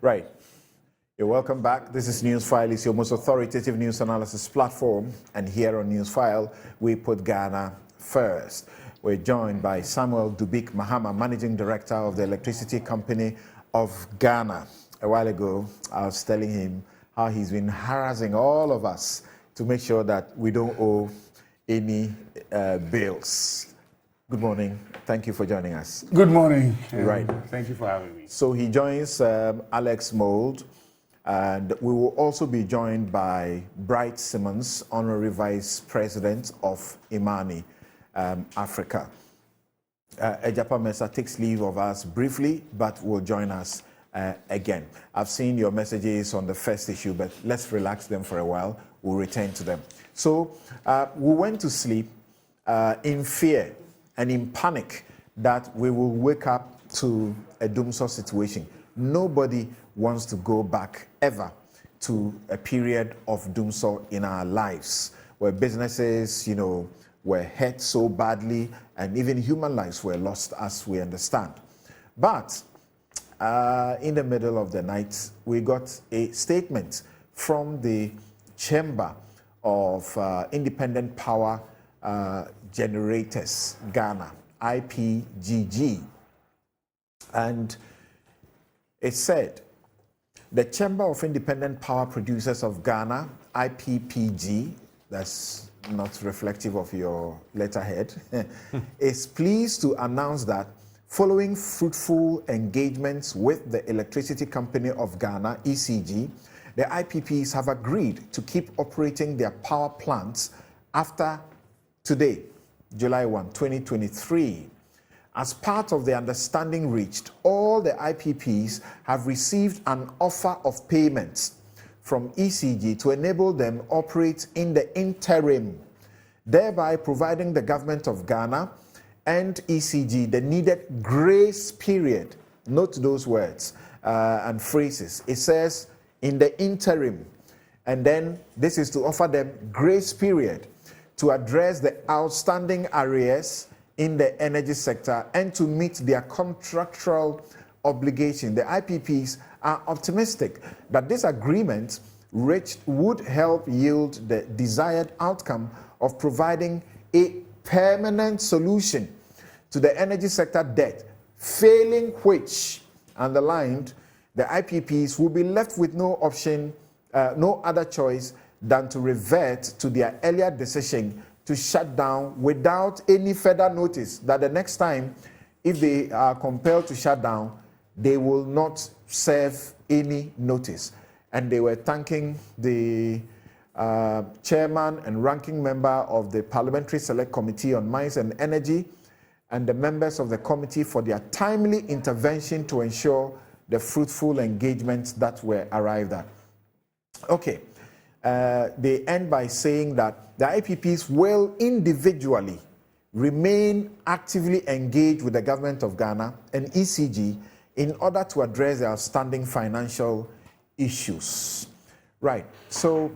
Right. You're welcome back. This is Newsfile. It's your most authoritative news analysis platform. And here on Newsfile, we put Ghana first. We're joined by Samuel Dubik Mahama, Managing Director of the Electricity Company of Ghana. A while ago, I was telling him how he's been harassing all of us to make sure that we don't owe any bills. Good morning. Thank you for joining us. Good morning. Right. Thank you for having me. So he joins Alex Mould, and we will also be joined by Bright Simmons, Honorary Vice President of Imani Africa. Ejapa Mesa takes leave of us briefly, but will join us again. I've seen your messages on the first issue, but let's relax them for a while. We'll return to them. So we went to sleep in fear and in panic that we will wake up to a Dumsor situation. Nobody wants to go back ever to a period of Dumsor in our lives, where businesses, were hurt so badly, and even human lives were lost, as we understand. But in the middle of the night, we got a statement from the Chamber of Independent Power Generators, Ghana, IPGG. And it said, the Chamber of Independent Power Producers of Ghana, IPPG, that's not reflective of your letterhead, is pleased to announce that following fruitful engagements with the Electricity Company of Ghana, ECG, the IPPs have agreed to keep operating their power plants after today, July 1, 2023. As part of the understanding reached, all the IPPs have received an offer of payments from ECG to enable them operate in the interim, thereby providing the government of Ghana and ECG the needed grace period. Note those words and phrases. It says in the interim, and then this is to offer them grace period to address the outstanding arrears in the energy sector and to meet their contractual obligation. The IPPs are optimistic that this agreement reached would help yield the desired outcome of providing a permanent solution to the energy sector debt, failing which, underlined, the IPPs will be left with no option, no other choice than to revert to their earlier decision to shut down without any further notice, that the next time, if they are compelled to shut down, they will not serve any notice. And they were thanking the chairman and ranking member of the Parliamentary Select Committee on Mines and Energy and the members of the committee for their timely intervention to ensure the fruitful engagements that were arrived at. Okay. They end by saying that the IPPs will individually remain actively engaged with the government of Ghana and ECG in order to address the outstanding financial issues. Right. So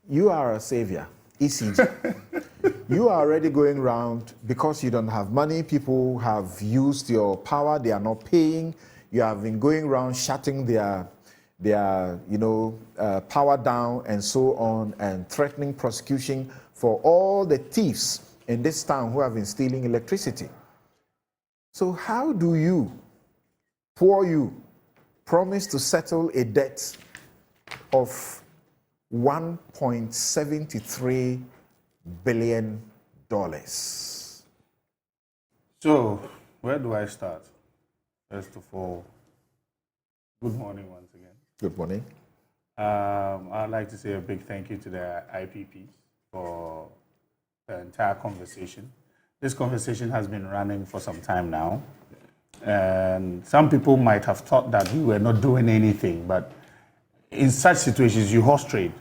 you are a savior, ECG. You are already going around because you don't have money. People have used your power. They are not paying. You have been going around shutting their power down and so on, and threatening prosecution for all the thieves in this town who have been stealing electricity. So how do you, promise to settle a debt of $1.73 billion? So, where do I start? First of all, good morning once again. Good morning. I'd like to say a big thank you to the IPPs for the entire conversation. This conversation has been running for some time now, and some people might have thought that we were not doing anything, but in such situations, you horse trade.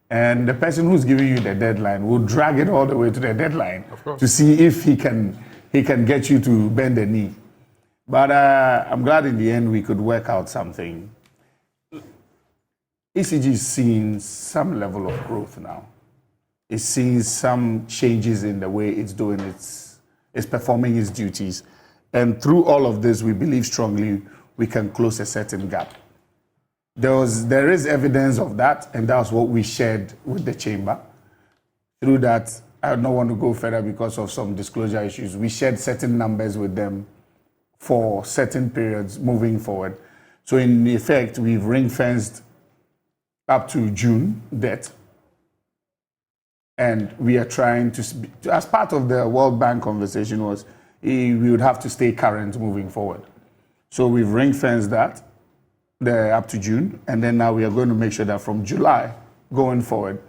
And the person who's giving you the deadline will drag it all the way to the deadline to see if he can get you to bend the knee. But I'm glad in the end we could work out something. ECG is seeing some level of growth now. It's seeing some changes in the way it's performing its duties. And through all of this, we believe strongly we can close a certain gap. There is evidence of that, and that's what we shared with the chamber. Through that, I don't want to go further because of some disclosure issues. We shared certain numbers with them for certain periods moving forward. So in effect, we've ring-fenced up to June debt. And we are trying to, as part of the World Bank conversation was, we would have to stay current moving forward. So we've ring-fenced that up to June, and then now we are going to make sure that from July going forward,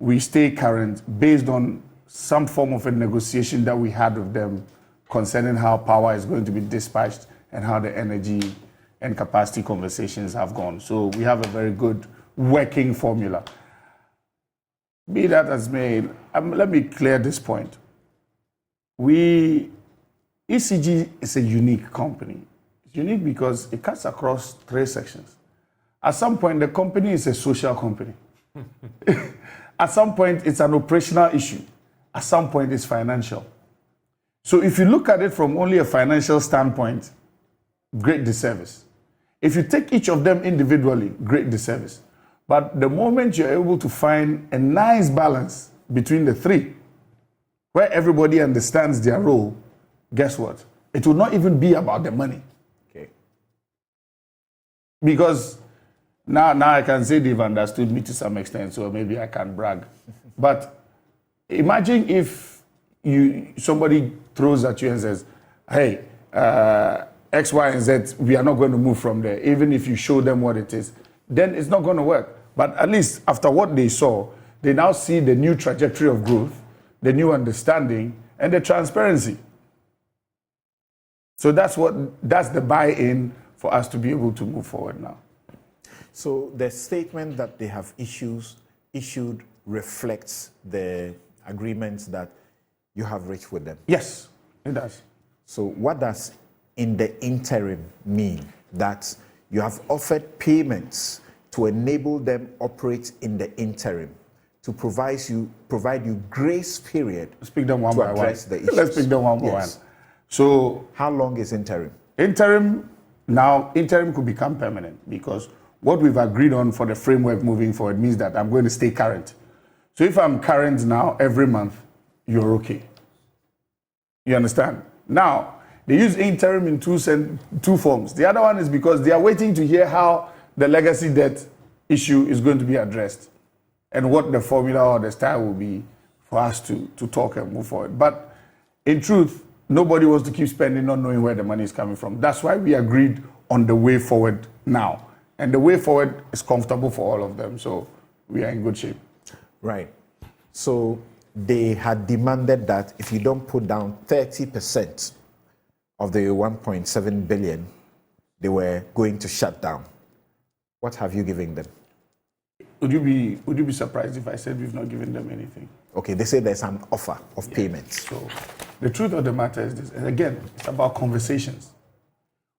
we stay current based on some form of a negotiation that we had with them concerning how power is going to be dispatched and how the energy and capacity conversations have gone. So we have a very good working formula. Be that as may, let me clear this point. ECG is a unique company. It's unique because it cuts across 3 sections. At some point, the company is a social company. At some point, it's an operational issue. At some point, it's financial. So if you look at it from only a financial standpoint, great disservice. If you take each of them individually, great disservice. But the moment you're able to find a nice balance between the 3, where everybody understands their role, guess what? It will not even be about the money. Okay. Because now I can say they've understood me to some extent, so maybe I can brag. But imagine if somebody throws at you and says, hey, X, Y, and Z, we are not going to move from there, even if you show them what it is, then it's not going to work. But at least after what they saw, they now see the new trajectory of growth, the new understanding, and the transparency. So that's the buy-in for us to be able to move forward now. So the statement that they have issued reflects the agreements that you have reached with them? Yes, it does. So what does in the interim mean? That you have offered payments to enable them operate in the interim, to provide you grace period speak them one to by address one. the issues. Let's speak them one by one. So how long is interim? Interim could become permanent because what we've agreed on for the framework moving forward means that I'm going to stay current. So if I'm current now every month, you're okay. You understand? Now, they use interim in two forms. The other one is because they are waiting to hear how the legacy debt issue is going to be addressed and what the formula or the style will be for us to talk and move forward. But in truth, nobody wants to keep spending not knowing where the money is coming from. That's why we agreed on the way forward now. And the way forward is comfortable for all of them. So we are in good shape. Right. So they had demanded that if you don't put down 30% of the 1.7 billion, they were going to shut down. What have you given them? Would you be surprised if I said we've not given them anything? Okay, they say there's an offer of payments. So the truth of the matter is this, and again, it's about conversations.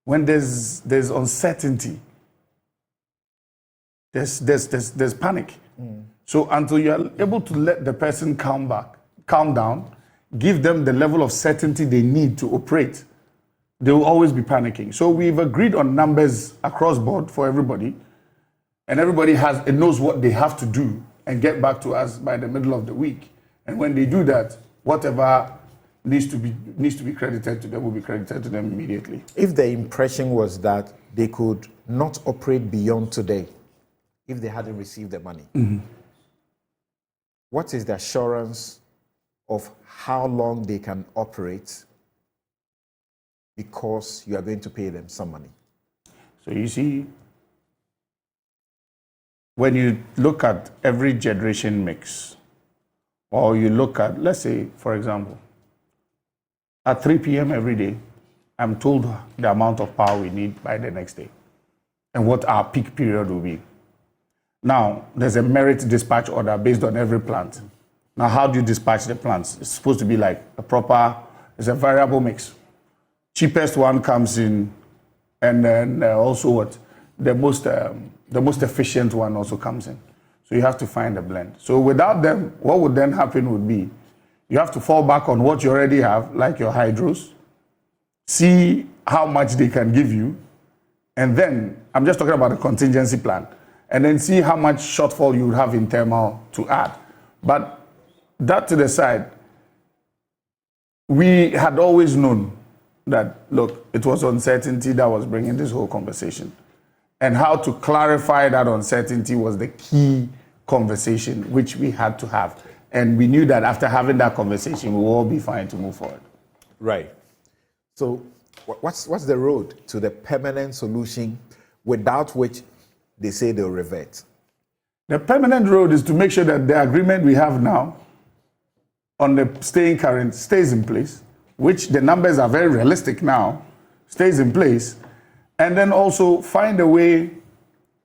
When there's uncertainty, there's panic. So until you are able to let the person calm down, give them the level of certainty they need to operate, they will always be panicking. So we've agreed on numbers across board for everybody, and everybody knows what they have to do and get back to us by the middle of the week. And when they do that, whatever needs to be credited to them will be credited to them immediately. If the impression was that they could not operate beyond today, if they hadn't received the money, what is the assurance of how long they can operate because you are going to pay them some money? So you see, when you look at every generation mix, or you look at, let's say, for example, at 3 p.m. every day, I'm told the amount of power we need by the next day and what our peak period will be. Now, there's a merit dispatch order based on every plant. Now, how do you dispatch the plants? It's supposed to be like it's a variable mix. Cheapest one comes in, and then also what? The most efficient one also comes in. So you have to find a blend. So without them, what would then happen would be, you have to fall back on what you already have, like your hydros, see how much they can give you, and then, I'm just talking about a contingency plan, and then see how much shortfall you would have in thermal to add. But that to the side, we had always known that, look, it was uncertainty that was bringing this whole conversation. And how to clarify that uncertainty was the key conversation which we had to have. And we knew that after having that conversation, we will all be fine to move forward. Right. So what's the road to the permanent solution without which they say they'll revert? The permanent road is to make sure that the agreement we have now on the staying current stays in place, which the numbers are very realistic now, stays in place, and then also find a way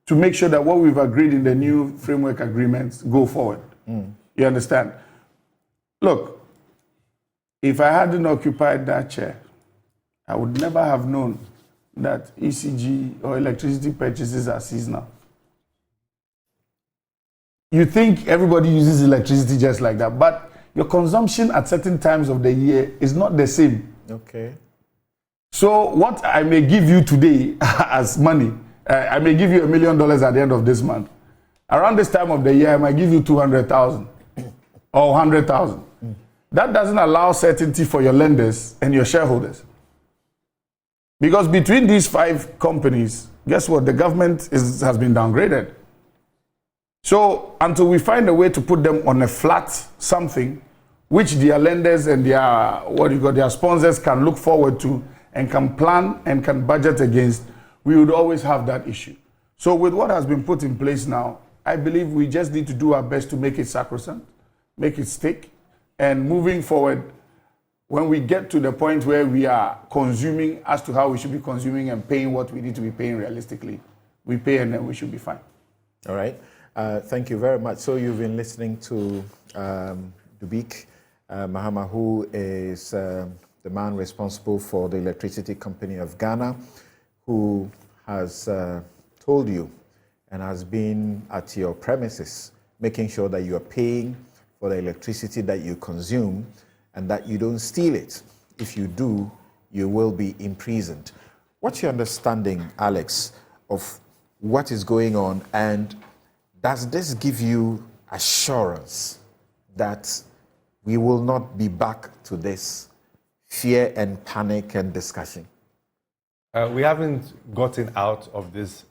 to make sure that what we've agreed in the new framework agreements go forward. You understand? Look, if I hadn't occupied that chair, I would never have known that ECG or electricity purchases are seasonal. You think everybody uses electricity just like that, but your consumption at certain times of the year is not the same. Okay. So what I may give you today as money, I may give you $1 million at the end of this month. Around this time of the year, I might give you 200,000 or 100,000. That doesn't allow certainty for your lenders and your shareholders. Because between these 5 companies, guess what? The government has been downgraded. So until we find a way to put them on a flat something, which their lenders and their sponsors can look forward to and can plan and can budget against, we would always have that issue. So with what has been put in place now, I believe we just need to do our best to make it sacrosanct, make it stick, and moving forward, when we get to the point where we are consuming as to how we should be consuming and paying what we need to be paying realistically, we pay and then we should be fine. All right. Thank you very much. So you've been listening to Dubik Mahama, who is the man responsible for the Electricity Company of Ghana, who has told you and has been at your premises, making sure that you are paying for the electricity that you consume and that you don't steal it. If you do, you will be imprisoned. What's your understanding, Alex, of what is going on, and does this give you assurance that we will not be back to this fear and panic and discussion? We haven't gotten out of this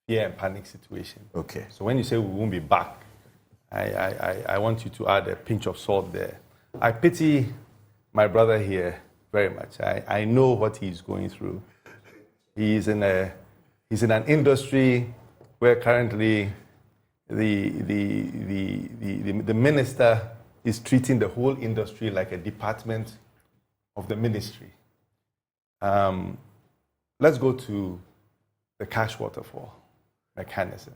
fear and panic situation. Okay. So when you say we won't be back, I want you to add a pinch of salt there. I pity my brother here very much. I know what he's going through. He's in an industry where currently the minister is treating the whole industry like a department of the ministry. Let's go to the cash waterfall mechanism.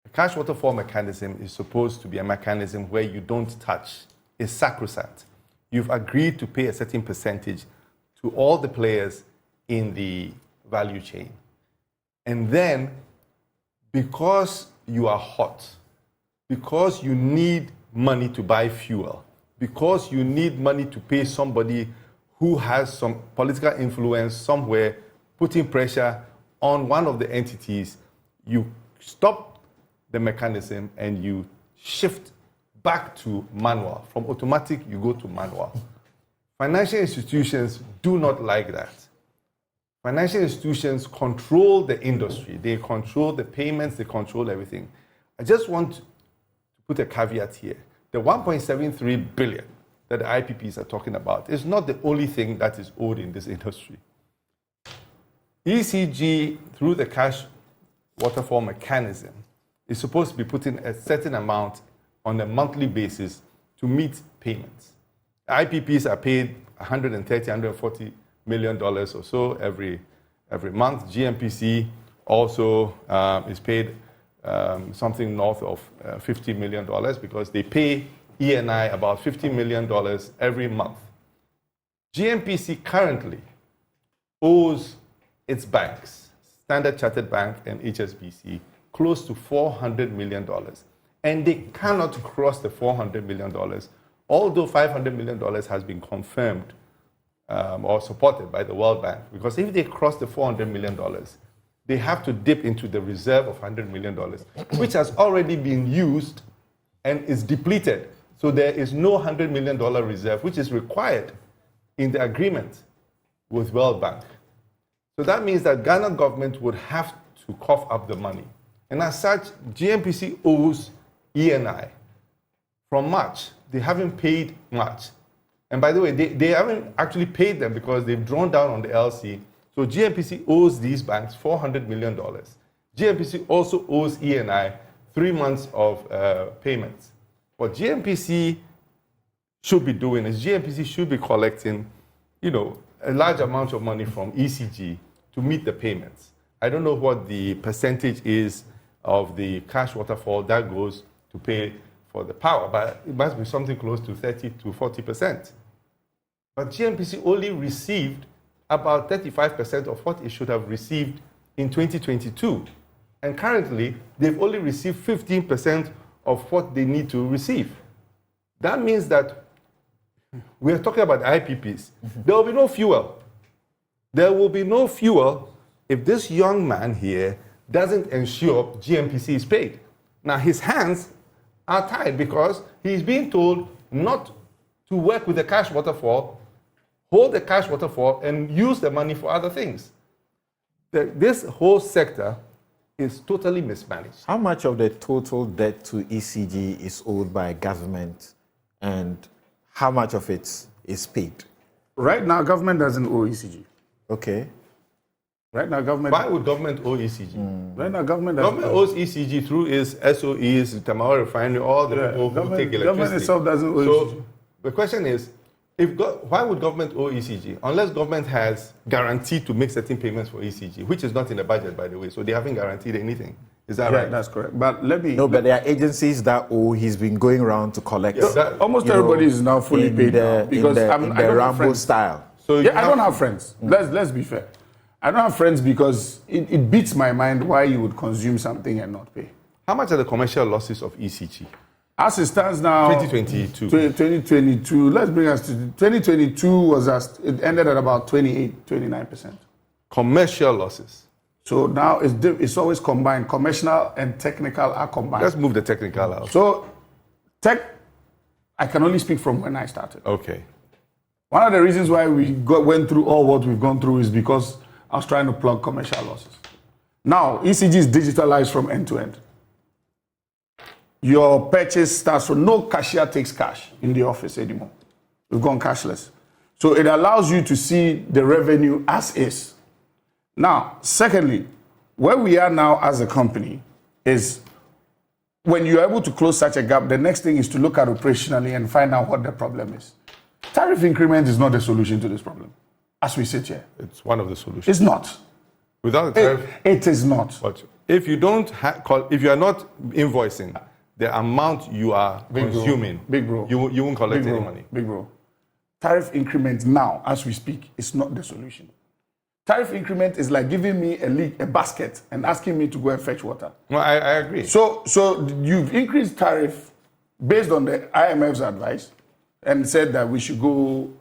The cash waterfall mechanism is supposed to be a mechanism where you don't touch. It's sacrosanct. You've agreed to pay a certain percentage to all the players in the value chain. And then, because you are hot, because you need money to buy fuel, because you need money to pay somebody who has some political influence somewhere, putting pressure on one of the entities, you stop the mechanism and you shift back to manual. From automatic, you go to manual. Financial institutions do not like that. Financial institutions control the industry. They control the payments, they control everything. I just want to put a caveat here. The 1.73 billion that the IPPs are talking about is not the only thing that is owed in this industry. ECG, through the cash waterfall mechanism, is supposed to be putting a certain amount on a monthly basis to meet payments. IPPs are paid $130, $140 million or so every month. GMPC also is paid something north of $50 million because they pay ENI about $50 million every month. GMPC currently owes its banks, Standard Chartered Bank and HSBC, close to $400 million. And they cannot cross the $400 million, although $500 million has been confirmed or supported by the World Bank, because if they cross the $400 million, they have to dip into the reserve of $100 million, which has already been used and is depleted. So there is no $100 million reserve, which is required in the agreement with World Bank. So that means that Ghana government would have to cough up the money. And as such, GNPC owes ENI from March. They haven't paid much. And by the way, they haven't actually paid them because they've drawn down on the LC. So GNPC owes these banks $400 million. GNPC also owes ENI 3 months of payments. What GNPC should be doing is GNPC should be collecting, a large amount of money from ECG to meet the payments. I don't know what the percentage is of the cash waterfall that goes to pay for the power, but it must be something close to 30 to 40%. But GNPC only received about 35% of what it should have received in 2022. And currently, they've only received 15% of what they need to receive. That means that we are talking about IPPs. There will be no fuel. There will be no fuel if this young man here doesn't ensure GNPC is paid. Now, his hands are tied because he's being told not to work with the cash waterfall, hold the cash waterfall, and use the money for other things. This whole sector is totally mismanaged. How much of the total debt to ECG is owed by government, and how much of it is paid? Right now, government doesn't owe ECG. Okay. Right now, government. Why would government owe ECG? Right now, government owes ECG through its SOEs, Tamale Refinery, all the people who take electricity. Government itself doesn't owe ECG. So the question is, why would government owe ECG? Unless government has guaranteed to make certain payments for ECG, which is not in the budget, by the way. So they haven't guaranteed anything. Is that right? That's correct. But let me. No, but there are agencies that owe. He's been going around to collect. Almost everybody is now fully paid now because I don't have Rambo friends. style. So I don't have friends. Let's be fair. I don't have friends because it beats my mind why you would consume something and not pay. How much are the commercial losses of ECG? As it stands now, 2022. 2022. Let's bring us to 2022 it ended at about 29%. Commercial losses. So now it's always combined. Commercial and technical are combined. Let's move the technical out. So I can only speak from when I started. Okay. One of the reasons why we went through all what we've gone through is because I was trying to plug commercial losses. Now, ECG is digitalized from end to end. Your purchase starts from no cashier takes cash in the office anymore. We've gone cashless. So it allows you to see the revenue as is. Now, secondly, where we are now as a company is when you're able to close such a gap, the next thing is to look at operationally and find out what the problem is. Tariff increment is not the solution to this problem, as we sit here. It's one of the solutions. It's not. Without the tariff, it is not. But if you don't if you are not invoicing the amount you are consuming, big bro, you won't collect any money. Big bro. Tariff increment now, as we speak, is not the solution. Tariff increment is like giving me a basket and asking me to go and fetch water. No, I agree. So you've increased tariff based on the IMF's advice and said that we should go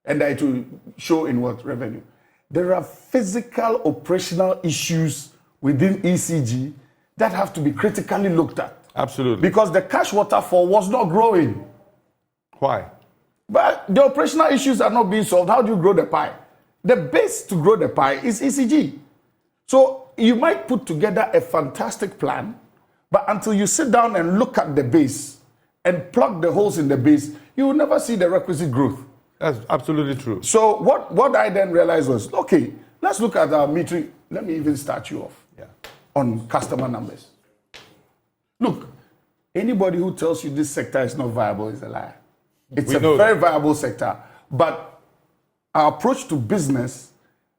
and that it will show in what revenue. There are physical operational issues within ECG that have to be critically looked at. Absolutely. Because the cash waterfall was not growing. Why? But the operational issues are not being solved. How do you grow the pie? The base to grow the pie is ECG. So you might put together a fantastic plan, but until you sit down and look at the base and plug the holes in the base, you will never see the requisite growth. That's absolutely true. So what I then realized was, okay, let's look at our metric. Let me even start you off on customer numbers. Look, anybody who tells you this sector is not viable is a liar. It's a very viable sector. But our approach to business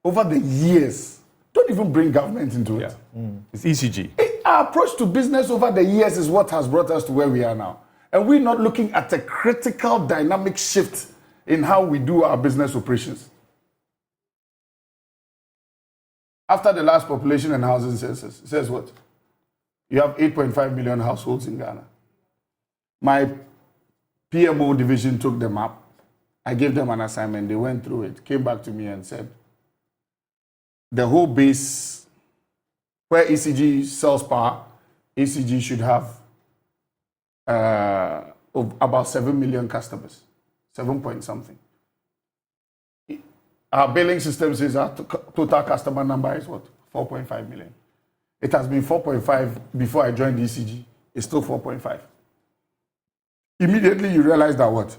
over the years, don't even bring government into it. It's ECG. Our approach to business over the years is what has brought us to where we are now. And we're not looking at a critical dynamic shift in how we do our business operations. After the last population and housing census, it says what? You have 8.5 million households in Ghana. My PMO division took them up I gave them an assignment. They went through it, came back to me and said, the whole base where ECG sells power, ECG should have about 7 million customers, 7 point something. Our billing system says our total customer number is what? 4.5 million. It has been 4.5 before I joined ECG. It's still 4.5. Immediately you realize that what?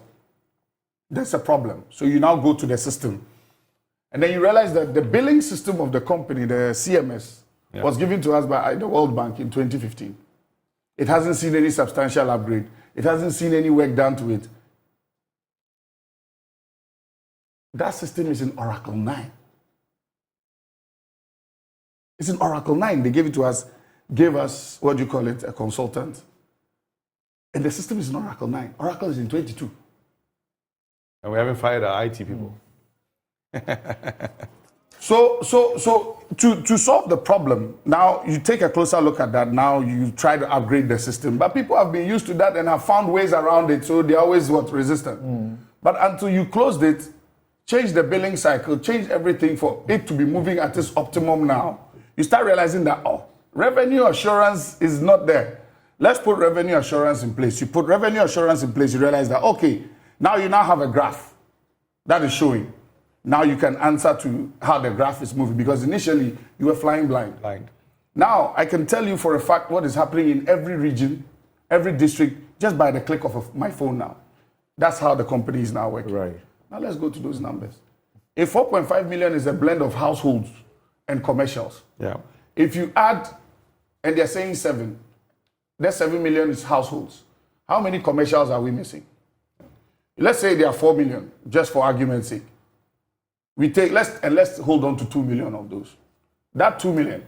There's a problem. So you now go to the system. And then you realize that the billing system of the company, the CMS, was given to us by the World Bank in 2015. It hasn't seen any substantial upgrade. It hasn't seen any work done to it. That system is in Oracle 9. It's in Oracle 9. They gave it to us, gave us, what do you call it, a consultant. And the system is in Oracle 9. Oracle is in 22. And we haven't fired our IT people. So to solve the problem, now you take a closer look at that. Now you try to upgrade the system. But people have been used to that and have found ways around it. So they're always resistant. But until you closed it, change the billing cycle, change everything for it to be moving at its optimum now, you start realizing that, revenue assurance is not there. Let's put revenue assurance in place. You put revenue assurance in place, you realize that, okay, now you now have a graph that is showing. Now you can answer to how the graph is moving, because initially you were flying blind. Now I can tell you for a fact what is happening in every region, every district, just by the click of my phone now. That's how the company is now working. Right. Now let's go to those numbers. If 4.5 million is a blend of households and commercials. Yeah. If you add, and they're saying 7, that 7 million is households. How many commercials are we missing? Let's say there are 4 million, just for argument's sake. Let's hold on to 2 million of those. That 2 million,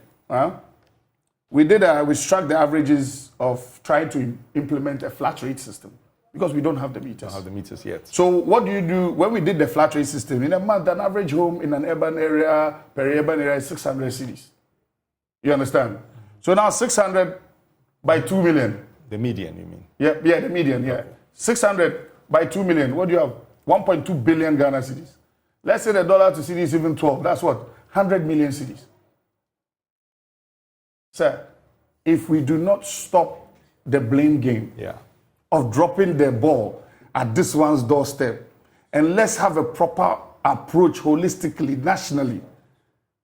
we struck the averages of trying to implement a flat rate system because we don't have the meters. Don't have the meters yet. So what do you do when we did the flat rate system? In a month, an average home in an urban area, peri-urban area is 600 cedis. You understand? So now 600 by 2 million. The median, you mean? Yeah, the median, yeah. Okay. 600 by 2 million. What do you have? 1.2 billion Ghana cedis. Let's say the dollar to cedi is even 12. That's what? 100 million cedis. Sir, if we do not stop the blame game of dropping the ball at this one's doorstep, and let's have a proper approach holistically, nationally,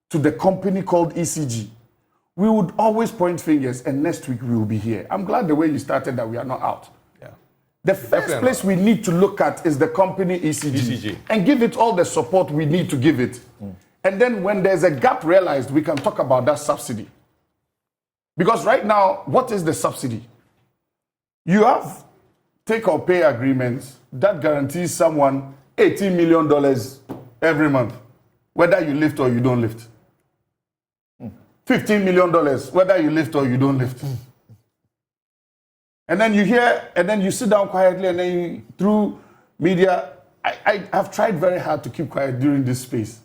to the company called ECG, we would always point fingers, and next week we will be here. I'm glad the way you started that we are not out. The first place we need to look at is the company ECG, and give it all the support we need to give it. And then when there's a gap realized, we can talk about that subsidy. Because right now, what is the subsidy? You have take or pay agreements that guarantees someone $18 million every month, whether you lift or you don't lift. $15 million, whether you lift or you don't lift. And then you hear, and then you sit down quietly, and then you, through media, I have tried very hard to keep quiet during this space.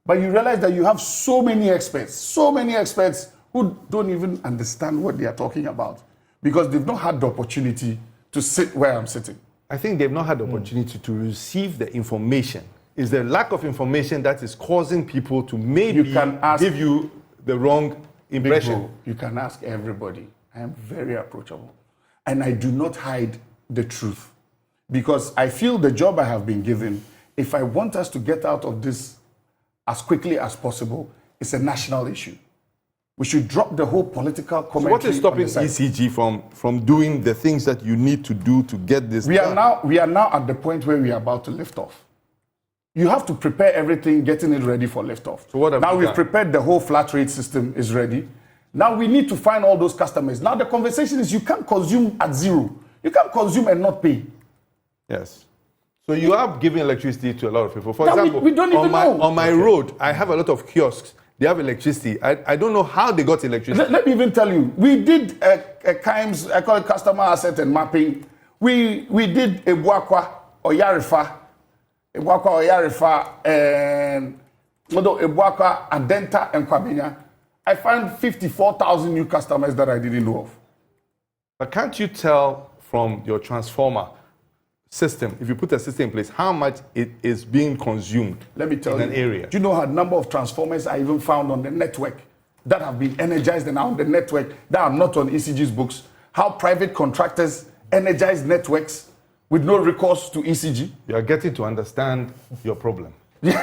But you realize that you have so many experts who don't even understand what they are talking about because they've not had the opportunity to sit where I'm sitting. I think they've not had the opportunity to receive the information. It's the lack of information that is causing people to maybe give you the wrong impression. You can ask everybody. I am very approachable. And I do not hide the truth because I feel the job I have been given, if I want us to get out of this as quickly as possible, it's a national issue. We should drop the whole political commentary. So what is stopping ECG from doing the things that you need to do to get this done? We are now at the point where we are about to lift off. You have to prepare everything, getting it ready for liftoff. So what have now we've prepared the whole flat rate system is ready. Now we need to find all those customers. Now the conversation is you can't consume at zero. You can't consume and not pay. Yes. So you are giving electricity to a lot of people. For example, we don't even know. On my road, I have a lot of kiosks. They have electricity. I don't know how they got electricity. Let me even tell you. We did a KIMS, I call it customer asset and mapping. We did Ebuakwa or Yarifa, and Ebuakwa, Adenta, and Kwabenya. I found 54,000 new customers that I didn't know of. But can't you tell from your transformer system, if you put a system in place, how much it is being consumed Let me tell in you, an area. do you know how number of transformers I even found on the network that have been energized and on the network that are not on ECG's books? How private contractors energize networks with no recourse to ECG? You are getting to understand your problem. It's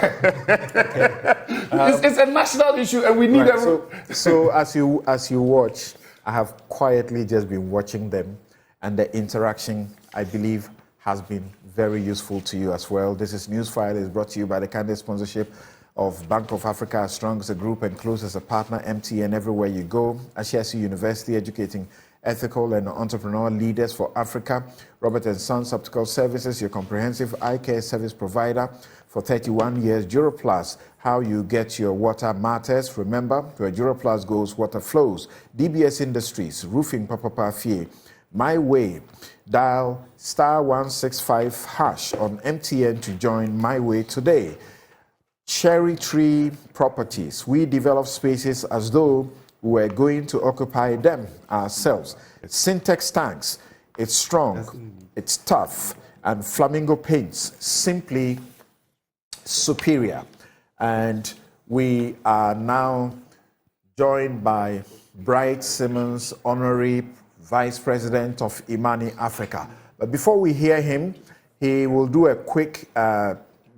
a national issue, and we need Right, so as you watch, I have quietly just been watching them, and the interaction, I believe, has been very useful to you as well. This is Newsfile. Is brought to you by the candid sponsorship of Bank of Africa, as strong as a group and close as a partner, MTN, everywhere you go. Ashesi University, educating ethical and entrepreneurial leaders for Africa. Robert & Sons Optical Services, your comprehensive eye care service provider for 31 years. Duroplus, how you get your water matters. Remember, where Duroplus goes, water flows. DBS Industries, roofing, Papa Fie. My Way, dial *165# on MTN to join My Way today. Cherry Tree Properties, we develop spaces as though we were going to occupy them ourselves. Syntex tanks, it's strong, it's tough, and Flamingo paints, simply superior. And we are now joined by Bright Simmons, Honorary Vice President of Imani Africa. But before we hear him, he will do a quick,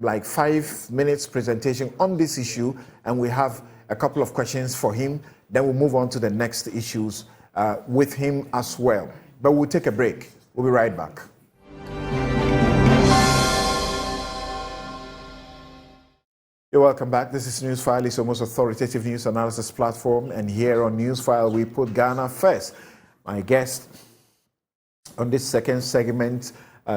like 5 minutes presentation on this issue, and we have a couple of questions for him. Then we'll move on to the next issues with him as well. But we'll take a break. We'll be right back. You're welcome back. This is Newsfile. It's your most authoritative news analysis platform. And here on Newsfile, we put Ghana first. My guest on this second segment,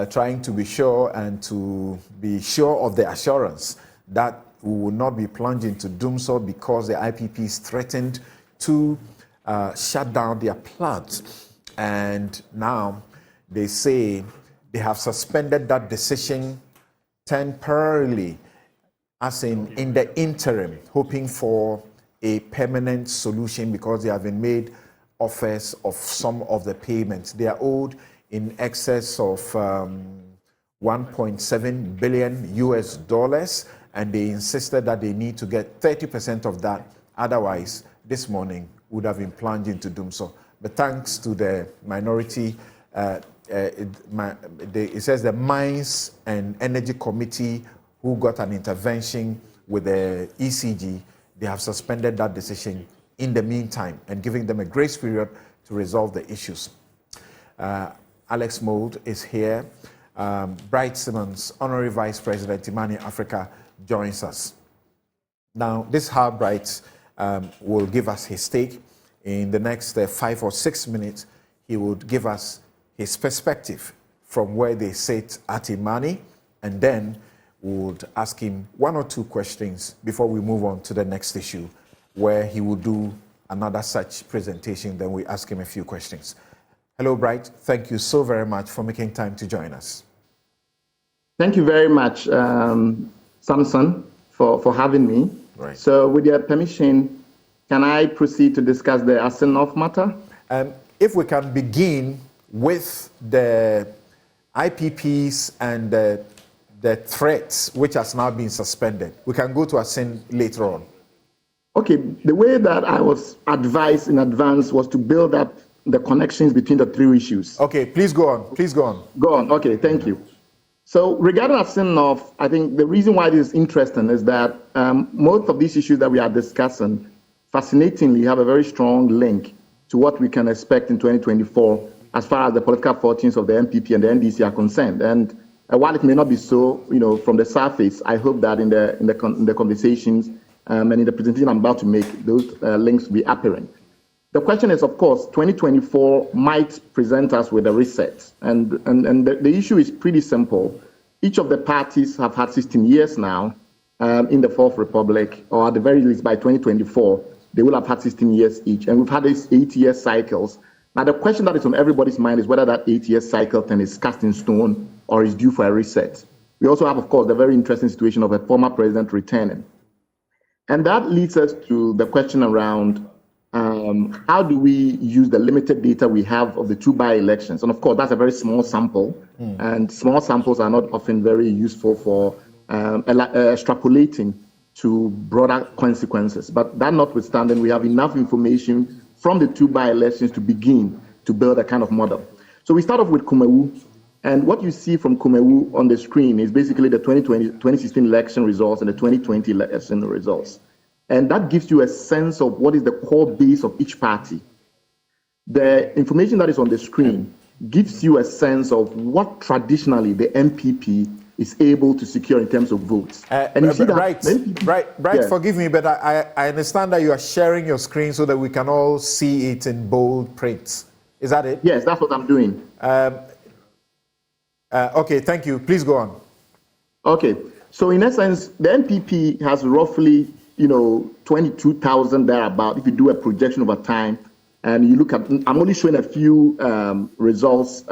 trying to be sure and to be sure of the assurance that we will not be plunging to Dumsor because the IPPs threatened to shut down their plant. And now they say they have suspended that decision temporarily, as in the interim, hoping for a permanent solution because they have been made offers of some of the payments. They are owed in excess of 1.7 billion US dollars, and they insisted that they need to get 30% of that. Otherwise, this morning would have been plunged into Dumsor. But thanks to the minority, it says the Mines and Energy Committee, who got an intervention with the ECG, they have suspended that decision in the meantime and giving them a grace period to resolve the issues. Alex Mould is here. Bright Simmons, Honorary Vice President, Imani Africa, joins us. Now, this is how Bright will give us his take. In the next 5 or 6 minutes, he would give us his perspective from where they sit at Imani, and then we would ask him 1 or 2 questions before we move on to the next issue, where he will do another such presentation. Then we ask him a few questions. Hello, Bright. Thank you so very much for making time to join us. Thank you very much, Samson, for having me. Right. So with your permission, can I proceed to discuss the Asenov matter? If we can begin with the IPPs and the threats which has now been suspended. We can go to Asen later on. Okay, the way that I was advised in advance was to build up the connections between the 3 issues. Okay, please go on. Please go on. Go on. Okay, thank you. So regarding Asenov, I think the reason why this is interesting is that most of these issues that we are discussing, fascinatingly, have a very strong link to what we can expect in 2024 as far as the political fortunes of the MPP and the NDC are concerned. And while it may not be so, from the surface, I hope that in the conversations and in the presentation I'm about to make, those links will be apparent. The question is, of course, 2024 might present us with a reset. And the issue is pretty simple. Each of the parties have had 16 years now in the Fourth Republic, or at the very least by 2024, they will have had 16 years each. And we've had these 8-year cycles. Now, the question that is on everybody's mind is whether that 8-year cycle then is cast in stone or is due for a reset. We also have, of course, the very interesting situation of a former president returning. And that leads us to the question around how do we use the limited data we have of the two by-elections? And of course, that's a very small sample, and small samples are not often very useful for extrapolating to broader consequences. But that notwithstanding, we have enough information from the two by-elections to begin to build a kind of model. So we start off with Kumewu, and what you see from Kumewu on the screen is basically the 2016 election results and the 2020 election results. And that gives you a sense of what is the core base of each party. The information that is on the screen gives you a sense of what traditionally the MPP is able to secure in terms of votes. And you see that right. Yeah. Forgive me, but I understand that you are sharing your screen so that we can all see it in bold print. Is that it? Yes, that's what I'm doing. Okay, thank you. Please go on. Okay, so in essence, the MPP has roughly 22,000 thereabout. If you do a projection over time, and you look at, I'm only showing a few results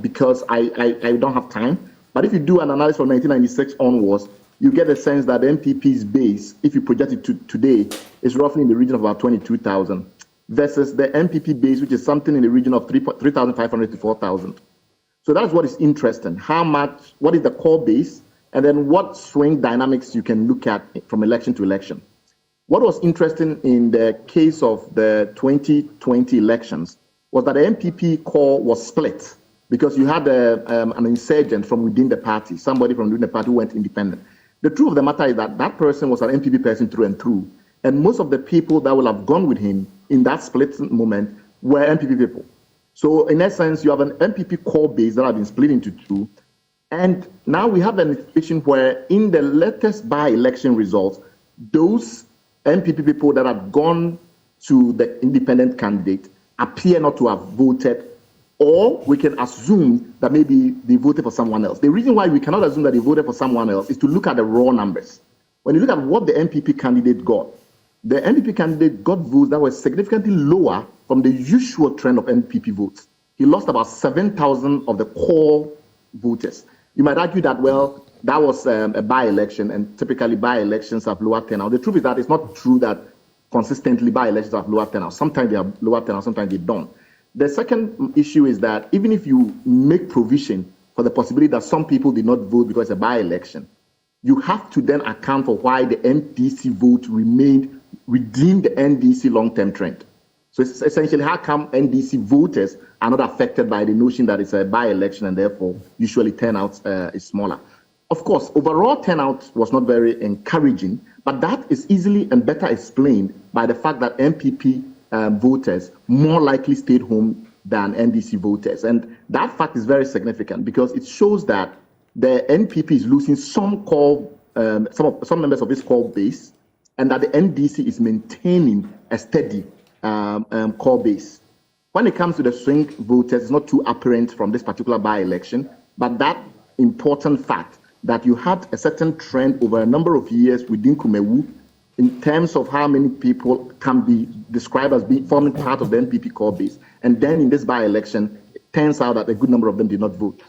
because I don't have time. But if you do an analysis from 1996 onwards, you get a sense that the MPP's base, if you project it to today, is roughly in the region of about 22,000, versus the MPP base, which is something in the region of 3,500 to 4,000. So that's what is interesting. What is the core base? And then what swing dynamics you can look at from election to election. What was interesting in the case of the 2020 elections was that the MPP core was split because you had an insurgent from within the party, somebody from within the party who went independent. The truth of the matter is that that person was an MPP person through and through. And most of the people that will have gone with him in that split moment were MPP people. So in essence, you have an MPP core base that has been split into two. And now we have a situation where in the latest by-election results, those MPP people that have gone to the independent candidate appear not to have voted, or we can assume that maybe they voted for someone else. The reason why we cannot assume that they voted for someone else is to look at the raw numbers. When you look at what the MPP candidate got, the MPP candidate got votes that were significantly lower from the usual trend of MPP votes. He lost about 7,000 of the core voters. You might argue that, well, that was a by-election, and typically by-elections have lower turnout. The truth is that it's not true that consistently by-elections have lower turnout. Sometimes they have lower turnout, sometimes they don't. The second issue is that even if you make provision for the possibility that some people did not vote because it's a by-election, you have to then account for why the NDC vote remained within the NDC long-term trend. So it's essentially how come NDC voters are not affected by the notion that it's a by-election and therefore usually turnout is smaller. Of course, overall turnout was not very encouraging, but that is easily and better explained by the fact that MPP voters more likely stayed home than NDC voters. And that fact is very significant because it shows that the NPP is losing some members of its core base, and that the NDC is maintaining a steady core base. When it comes to the swing voters, it's not too apparent from this particular by-election, but that important fact that you had a certain trend over a number of years within Kumewu in terms of how many people can be described as forming part of the NPP core base. And then in this by-election, it turns out that a good number of them did not vote.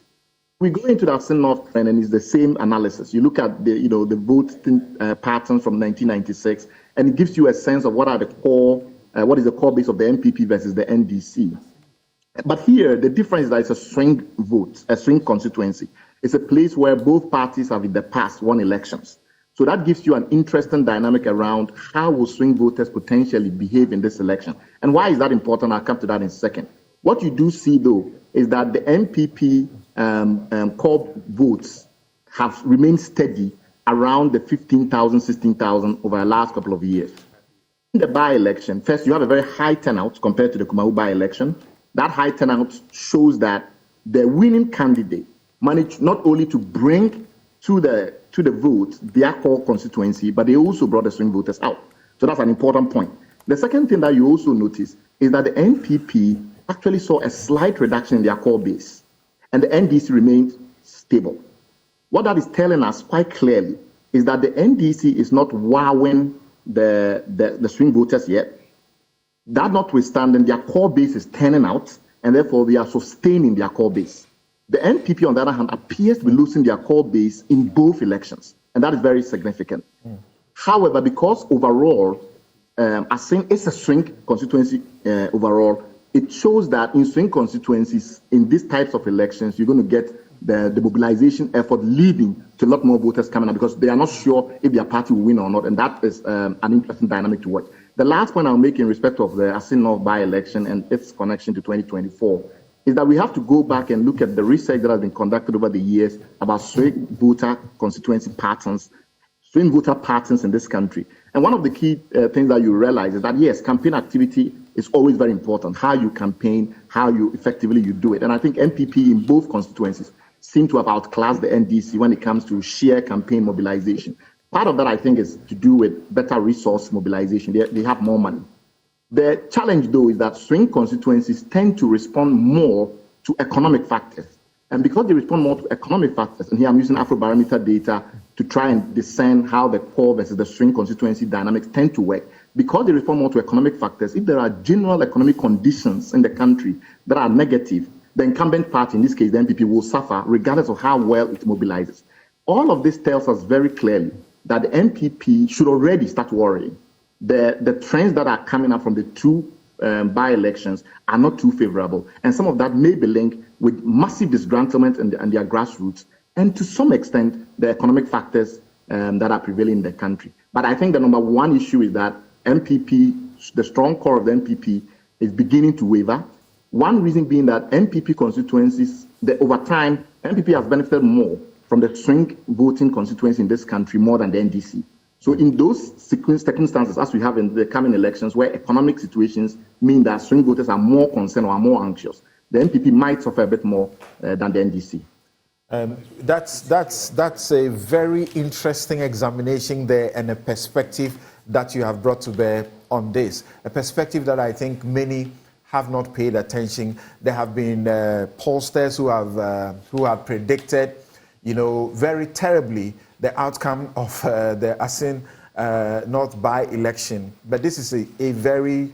We go into the North trend, and it's the same analysis. You look at the voting patterns from 1996, and it gives you a sense of what is the core base of the MPP versus the NDC. But here, the difference is that it's a swing vote, a swing constituency. It's a place where both parties have in the past won elections. So that gives you an interesting dynamic around how will swing voters potentially behave in this election. And why is that important? I'll come to that in a second. What you do see, though, is that the MPP core votes have remained steady around the 15,000, 16,000 over the last couple of years. In the by-election, first, you have a very high turnout compared to the Kumewu by-election. That high turnout shows that the winning candidate managed not only to bring to the vote their core constituency, but they also brought the swing voters out. So that's an important point. The second thing that you also notice is that the NPP actually saw a slight reduction in their core base, and the NDC remained stable. What that is telling us quite clearly is that the NDC is not wowing the swing voters yet. That notwithstanding, their core base is turning out, and therefore they are sustaining their core base. The NPP, on the other hand, appears to be losing their core base in both elections, and that is very significant. However, because overall Asin is a swing constituency overall. It shows that in swing constituencies, in these types of elections, you're going to get the mobilization effort leading to a lot more voters coming out because they are not sure if their party will win or not, and that is an interesting dynamic to watch. The last point I'll make in respect of the Asin North by-election and its connection to 2024 is that we have to go back and look at the research that has been conducted over the years about swing voter constituency patterns, swing voter patterns in this country. And one of the key things that you realize is that, yes, campaign activity is always very important. How you campaign, how you effectively you do it. And I think NPP in both constituencies seem to have outclassed the NDC when it comes to sheer campaign mobilization. Part of that, I think, is to do with better resource mobilization. They have more money. The challenge, though, is that swing constituencies tend to respond more to economic factors. And because they respond more to economic factors, and here I'm using Afrobarometer data to try and discern how the core versus the swing constituency dynamics tend to work, because they respond more to economic factors, if there are general economic conditions in the country that are negative, the incumbent party, in this case the NPP, will suffer regardless of how well it mobilizes. All of this tells us very clearly that the NPP should already start worrying. The trends that are coming up from the two by-elections are not too favorable. And some of that may be linked with massive disgruntlement and their grassroots, and to some extent, the economic factors that are prevailing in the country. But I think the number one issue is that NPP, the strong core of the NPP, is beginning to waver. One reason being that NPP constituencies, over time, NPP has benefited more from the swing voting constituency in this country more than the NDC. So in those circumstances, as we have in the coming elections, where economic situations mean that swing voters are more concerned or are more anxious, the NPP might suffer a bit more than the NDC. That's a very interesting examination there and a perspective that you have brought to bear on this. A perspective that I think many have not paid attention. There have been pollsters who have predicted, very terribly the outcome of the Asin North by-election. But this is a very,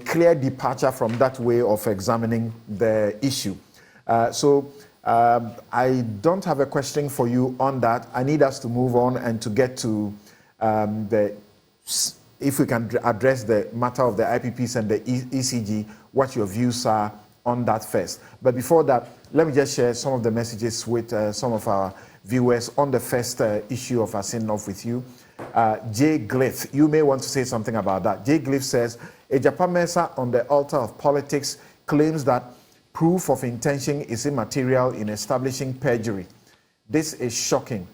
clear departure from that way of examining the issue. So I don't have a question for you on that. I need us to move on and to get to if we can address the matter of the IPPs and the ECG, what your views are on that first. But before that, let me just share some of the messages with some of our viewers on the first issue of Asin North with you. Jay Glyph, you may want to say something about that. Jay Glyph says, Ejapa Mensah on the altar of politics claims that proof of intention is immaterial in establishing perjury. This is shocking.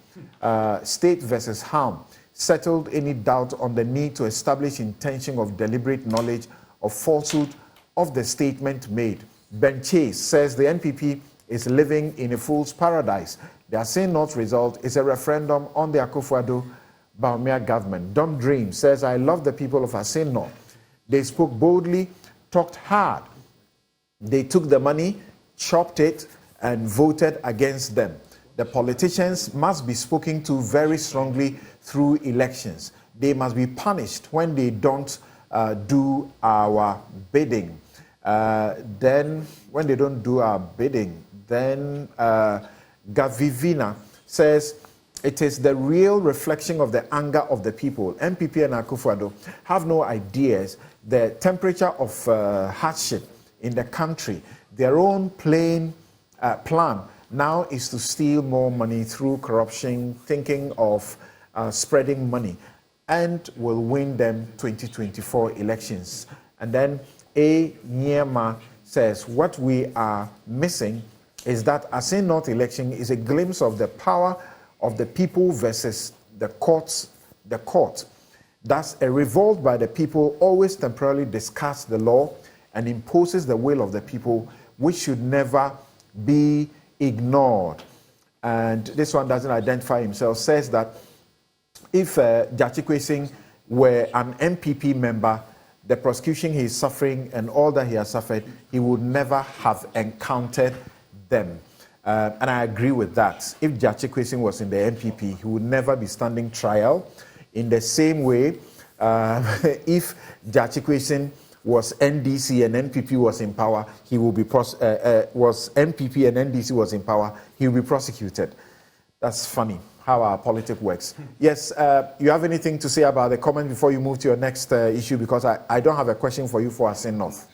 State versus harm settled any doubt on the need to establish intention of deliberate knowledge of falsehood of the statement made. Ben Chase says the NPP is living in a fool's paradise. The Asin North result is a referendum on the Akufo-Addo-Bawumia government. Don Dream says, I love the people of Asin North. They spoke boldly, talked hard. They took the money, chopped it, and voted against them. The politicians must be spoken to very strongly through elections. They must be punished when they don't do our bidding. Then, when they don't do our bidding, then Gavivina says, it is the real reflection of the anger of the people. MPP and Akufo-Addo have no ideas the temperature of hardship in the country. Their own plan now is to steal more money through corruption, thinking of spreading money, and will win them 2024 elections. And then A. Nyema says, what we are missing is that Asin North election is a glimpse of the power of the people versus the courts. The court. Thus, a revolt by the people always temporarily discards the law and imposes the will of the people, which should never be ignored. And this one doesn't identify himself, says that if Jachikwe Singh were an MPP member, the prosecution he is suffering and all that he has suffered, he would never have encountered them. And I agree with that. If Jachikwe Singh was in the MPP, he would never be standing trial. In the same way, if Jachikwe Singh was NDC and NPP was in power, he will be was MPP and NDC was in power, he will be prosecuted. That's funny how our politics works. Yes, you have anything to say about the comment before you move to your next issue? Because I don't have a question for you for Asin North.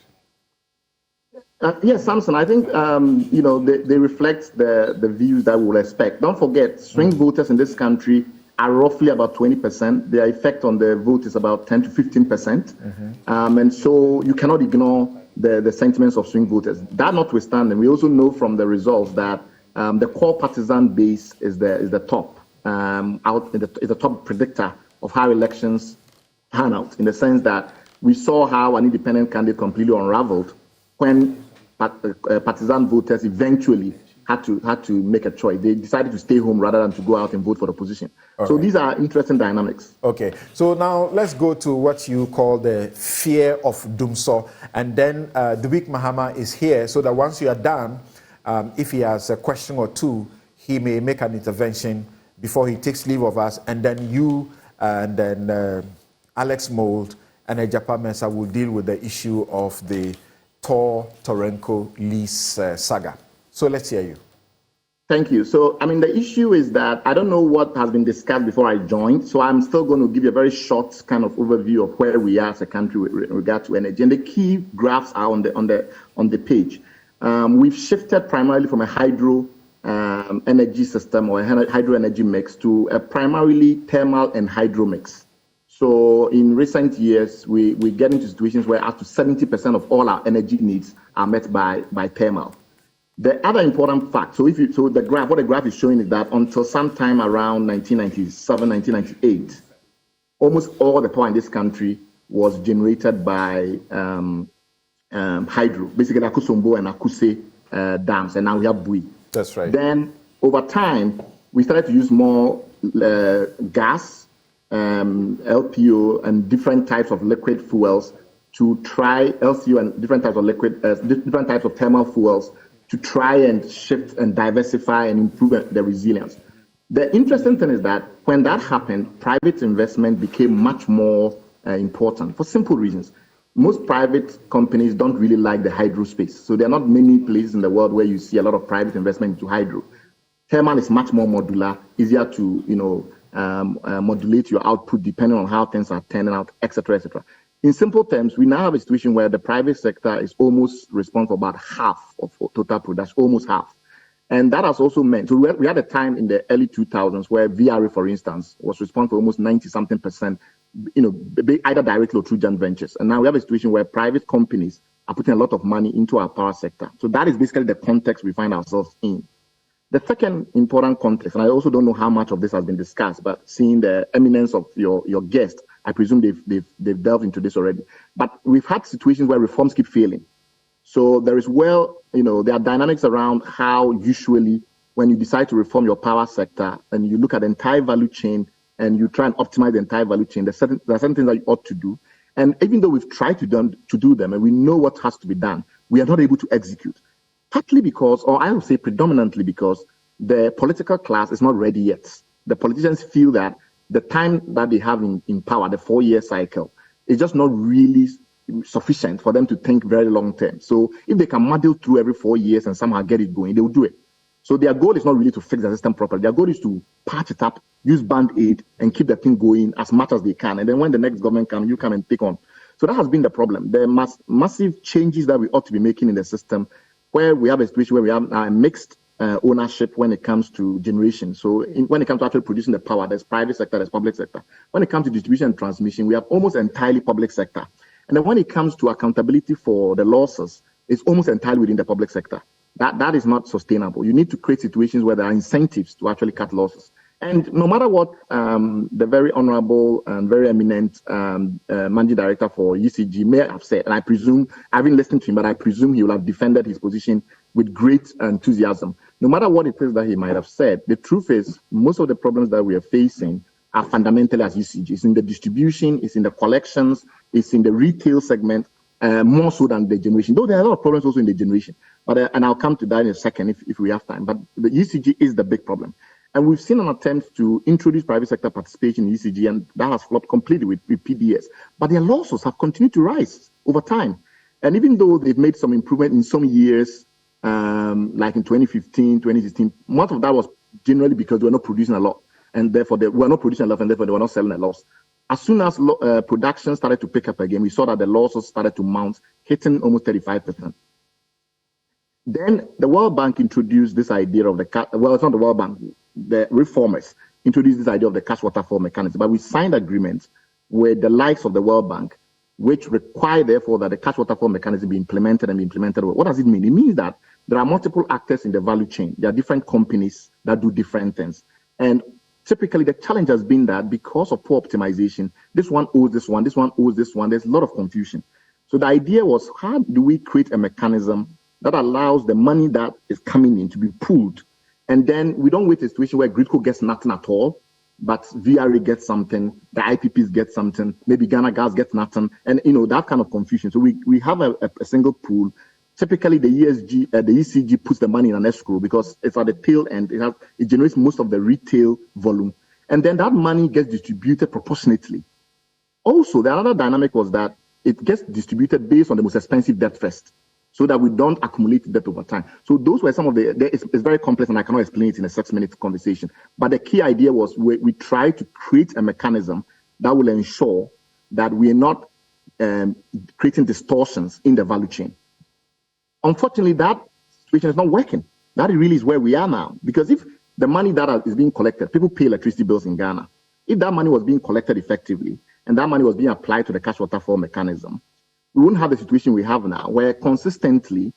Yes, Samson, I think, they reflect the views that we will expect. Don't forget, swing voters in this country are roughly about 20%. Their effect on the vote is about 10 to 15%. And so you cannot ignore the sentiments of swing voters. That notwithstanding, we also know from the results that the core partisan base is the top, is the top predictor of how elections pan out, in the sense that we saw how an independent candidate completely unraveled when partisan voters eventually had to make a choice. They decided to stay home rather than to go out and vote for the opposition. So these are interesting dynamics. Okay, so now let's go to what you call the fear of Dumsor. And then Dubik Mahama is here, so that once you are done, if he has a question or two, he may make an intervention before he takes leave of us. And then you and then Alex Mould and Ejapa Mensah will deal with the issue of the Torenko lease saga. So let's hear you. Thank you. So, the issue is that I don't know what has been discussed before I joined, so I'm still going to give you a very short kind of overview of where we are as a country with regard to energy. And the key graphs are on the page. We've shifted primarily from a hydro energy system or a hydro energy mix to a primarily thermal and hydro mix. So in recent years, we get into situations where up to 70% of all our energy needs are met by thermal. The other important fact, what the graph is showing is that until sometime around 1997, 1998, almost all the power in this country was generated by hydro, basically Akusombo and Akuse dams, and now we have Bui. That's right. Then over time, we started to use more gas, LPO, and different types of liquid fuels to try LCO and different types of different types of thermal fuels to try and shift and diversify and improve the resilience. The interesting thing is that when that happened, private investment became much more important for simple reasons. Most private companies don't really like the hydro space. So there are not many places in the world where you see a lot of private investment into hydro. Thermal is much more modular, easier to modulate your output depending on how things are turning out, etc., etc. In simple terms, we now have a situation where the private sector is almost responsible for about half of total production, almost half. And that has also meant, so we had a time in the early 2000s where VRA, for instance, was responsible for almost 90-something%, either directly or through joint ventures. And now we have a situation where private companies are putting a lot of money into our power sector. So that is basically the context we find ourselves in. The second important context, and I also don't know how much of this has been discussed, but seeing the eminence of your guest, I presume they've delved into this already. But we've had situations where reforms keep failing. So there is there are dynamics around how usually when you decide to reform your power sector and you look at the entire value chain and you try and optimize the entire value chain, there are certain things that you ought to do. And even though we've tried to do them and we know what has to be done, we are not able to execute. Partly because, or I would say predominantly because, the political class is not ready yet. The politicians feel that the time that they have in power, the 4-year cycle, is just not really sufficient for them to think very long term. So if they can muddle through every 4 years and somehow get it going, they will do it. So their goal is not really to fix the system properly. Their goal is to patch it up, use Band-Aid, and keep the thing going as much as they can. And then when the next government comes, you come and take on. So that has been the problem. The massive changes that we ought to be making in the system, where we have a situation where we have a mixed ownership when it comes to generation. So when it comes to actually producing the power, there's private sector, there's public sector. When it comes to distribution and transmission, we have almost entirely public sector. And then when it comes to accountability for the losses, it's almost entirely within the public sector. That is not sustainable. You need to create situations where there are incentives to actually cut losses. And no matter what the very honorable and very eminent managing director for UCG may have said, and I presume, I haven't listened to him, but I presume he will have defended his position with great enthusiasm. No matter what it is that he might have said, the truth is most of the problems that we are facing are fundamentally as UCG. It's in the distribution, it's in the collections, it's in the retail segment, more so than the generation. Though there are a lot of problems also in the generation. But and I'll come to that in a second if we have time. But the UCG is the big problem. And we've seen an attempt to introduce private sector participation in UCG, and that has flopped completely with PDS. But their losses have continued to rise over time. And even though they've made some improvement in some years, like in 2015, 2016, much of that was generally because they were not producing a lot. and therefore they were not producing enough, and therefore they were not selling a loss. As soon as production started to pick up again, we saw that the losses started to mount, hitting almost 35%. Then the World Bank introduced this idea of it's not the World Bank, the reformers introduced this idea of the cash waterfall mechanism, but we signed agreements with the likes of the World Bank, which require, therefore, that the cash waterfall mechanism be implemented and be implemented. What does it mean? It means that there are multiple actors in the value chain. There are different companies that do different things. And typically, the challenge has been that because of poor optimization, this one owes this one owes this one. There's a lot of confusion. So the idea was, how do we create a mechanism that allows the money that is coming in to be pooled? And then we don't wait a situation where Gridco gets nothing at all, but VRA gets something, the IPPs get something, maybe Ghana Gas gets nothing, and that kind of confusion. So we have a single pool. Typically, the ECG puts the money in an escrow because it's at the tail end. It generates most of the retail volume, and then that money gets distributed proportionately. Also, the other dynamic was that it gets distributed based on the most expensive debt first, so that we don't accumulate debt over time. So those were some of it's very complex, and I cannot explain it in a 6-minute conversation. But the key idea was we try to create a mechanism that will ensure that we are not creating distortions in the value chain. Unfortunately, that situation is not working. That really is where we are now. Because if the money that is being collected, people pay electricity bills in Ghana. If that money was being collected effectively, and that money was being applied to the cash waterfall mechanism, we wouldn't have the situation we have now, where consistently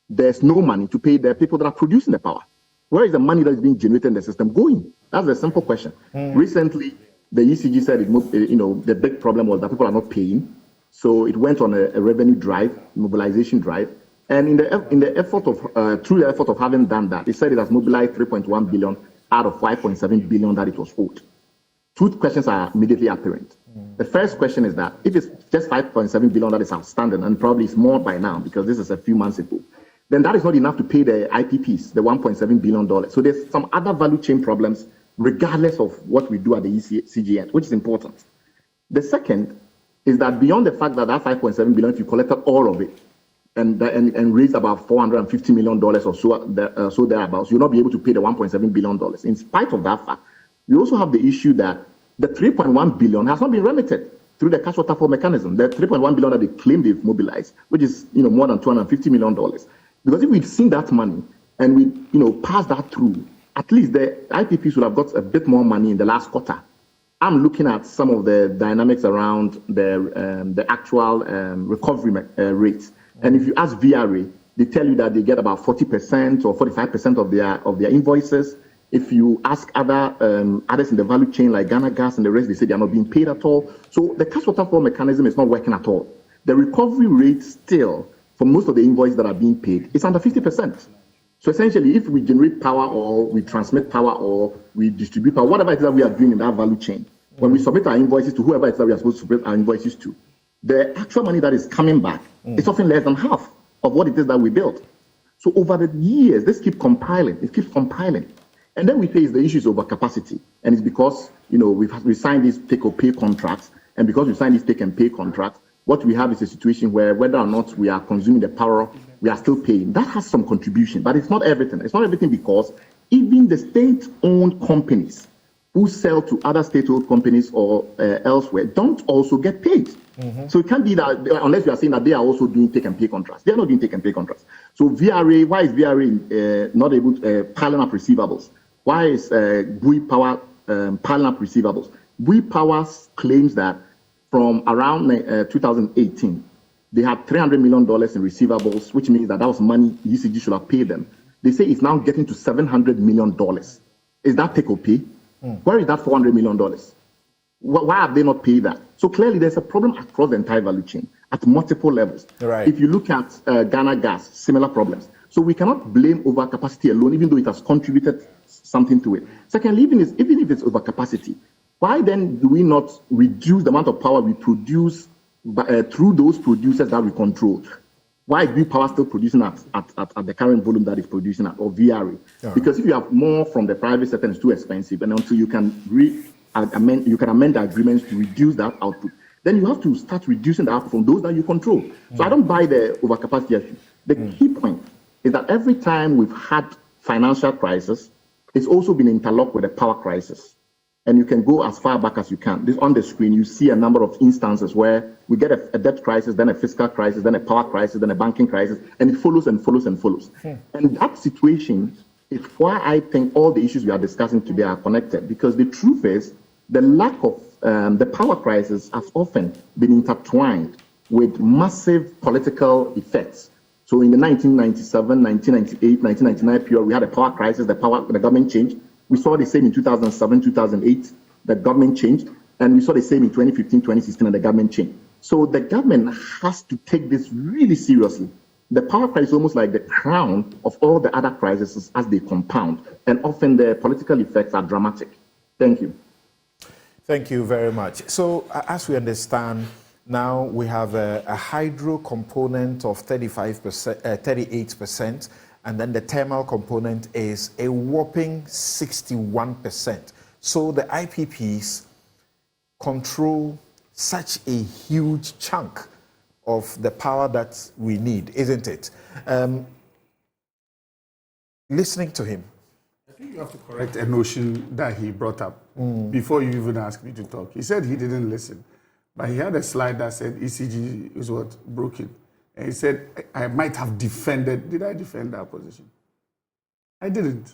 there's no money to pay the people that are producing the power. Where is the money that is being generated in the system going? That's a simple question. Recently, the ECG said the big problem was that people are not paying, so it went on a revenue drive, mobilization drive, and in the effort of through the effort of having done that, it said it has mobilized 3.1 billion out of 5.7 billion that it was owed. Two questions are immediately apparent. The first question is that if it's just 5.7 billion that is outstanding, and probably it's more by now because this is a few months ago, then that is not enough to pay the IPPs, the $1.7 billion. So there's some other value chain problems, regardless of what we do at the CGN, which is important. The second is that beyond the fact that 5.7 billion, if you collected all of it and raised about $450 million or so thereabouts, you'll not be able to pay the $1.7 billion. In spite of that fact, we also have the issue that the 3.1 billion has not been remitted through the cash waterfall mechanism. The 3.1 billion that they claim they've mobilized, which is more than $250 million. Because if we'd seen that money and we passed that through, at least the IPPs would have got a bit more money in the last quarter. I'm looking at some of the dynamics around the actual recovery rates. And if you ask VRA, they tell you that they get about 40% or 45% of their invoices. If you ask others in the value chain like Ghana Gas and the rest, they say they are not being paid at all. So the cash waterfall mechanism is not working at all. The recovery rate still, for most of the invoices that are being paid, is under 50%. So essentially, if we generate power or we transmit power or we distribute power, whatever it is that we are doing in that value chain, when we submit our invoices to whoever it is that we are supposed to submit our invoices to, the actual money that is coming back is often less than half of what it is that we built. So over the years, this keeps compiling. It keeps compiling. And then we face the issues of overcapacity. And it's because, we signed these take-or-pay contracts. And because we signed these take-and-pay contracts, what we have is a situation where whether or not we are consuming the power, we are still paying. That has some contribution, but it's not everything. It's not everything because even the state-owned companies who sell to other state-owned companies or elsewhere don't also get paid. So it can't be that, unless you are saying that they are also doing take-and-pay contracts. They are not doing take-and-pay contracts. So VRA, why is VRA not able to piling up receivables? Why is Bui Power piling up receivables? Bui Power claims that from around 2018, they had $300 million in receivables, which means that was money ECG should have paid them. They say it's now getting to $700 million. Is that take or pay? Where is that $400 million? Why have they not paid that? So clearly there's a problem across the entire value chain at multiple levels. Right. If you look at Ghana Gas, similar problems. So we cannot blame overcapacity alone, even though it has contributed something to it. Secondly, even if it's overcapacity, why then do we not reduce the amount of power we produce through those producers that we control? Why is Bui Power still producing at the current volume that it's producing at, or VRA? Because if you have more from the private sector, it's too expensive, and until you can amend the agreements to reduce that output, then you have to start reducing the output from those that you control. So I don't buy the overcapacity issue. The key point is that every time we've had financial crisis, it's also been interlocked with a power crisis. And you can go as far back as you can. This on the screen, you see a number of instances where we get a debt crisis, then a fiscal crisis, then a power crisis, then a banking crisis, and it follows and follows and follows. And that situation is why I think all the issues we are discussing today are connected, because the truth is the lack of the power crisis has often been intertwined with massive political effects. So in the 1997, 1998, 1999 period, we had a power crisis, the government changed. We saw the same in 2007, 2008, the government changed. And we saw the same in 2015, 2016, and the government changed. So the government has to take this really seriously. The power crisis is almost like the crown of all the other crises as they compound. And often the political effects are dramatic. Thank you. Thank you very much. So as we understand, now we have a hydro component of 35%, 38%, and then the thermal component is a whopping 61%. So the IPPs control such a huge chunk of the power that we need, isn't it? Listening to him. I think you have to correct a notion that he brought up before you even asked me to talk. He said he didn't listen, but he had a slide that said ECG is what broken. And he said, I might have defended. Did I defend that position? I didn't.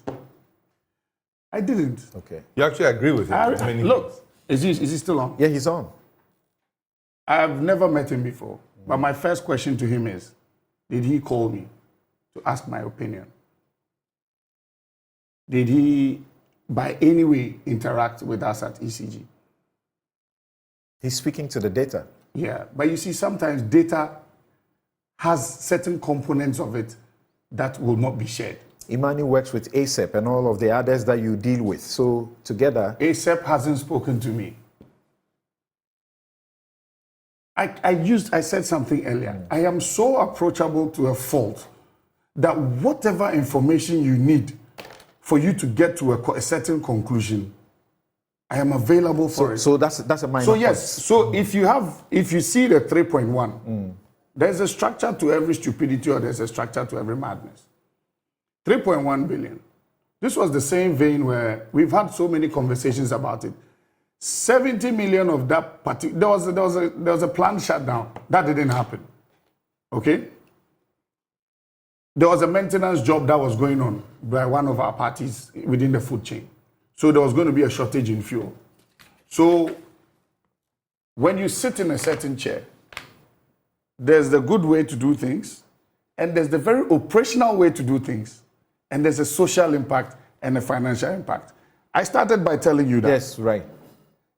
I didn't. Okay. You actually agree with him. Look, is he still on? Yeah, he's on. I've never met him before. But my first question to him is, did he call me to ask my opinion? Did he, by any way, interact with us at ECG? He's speaking to the data. Yeah, but you see, sometimes data has certain components of it that will not be shared. Imani works with ASEP and all of the others that you deal with. So together... ASEP hasn't spoken to me. I said something earlier. I am so approachable to a fault that whatever information you need for you to get to a certain conclusion, I am available for it. So that's a minor point. So if you see the 3.1, there's a structure to every stupidity or there's a structure to every madness. 3.1 billion. This was the same vein where we've had so many conversations about it. 70 million of that party, there was a planned shutdown. That didn't happen. Okay? There was a maintenance job that was going on by one of our parties within the food chain. So there was going to be a shortage in fuel. So when you sit in a certain chair, there's the good way to do things, and there's the very operational way to do things, and there's a social impact and a financial impact. I started by telling you that. Yes, right.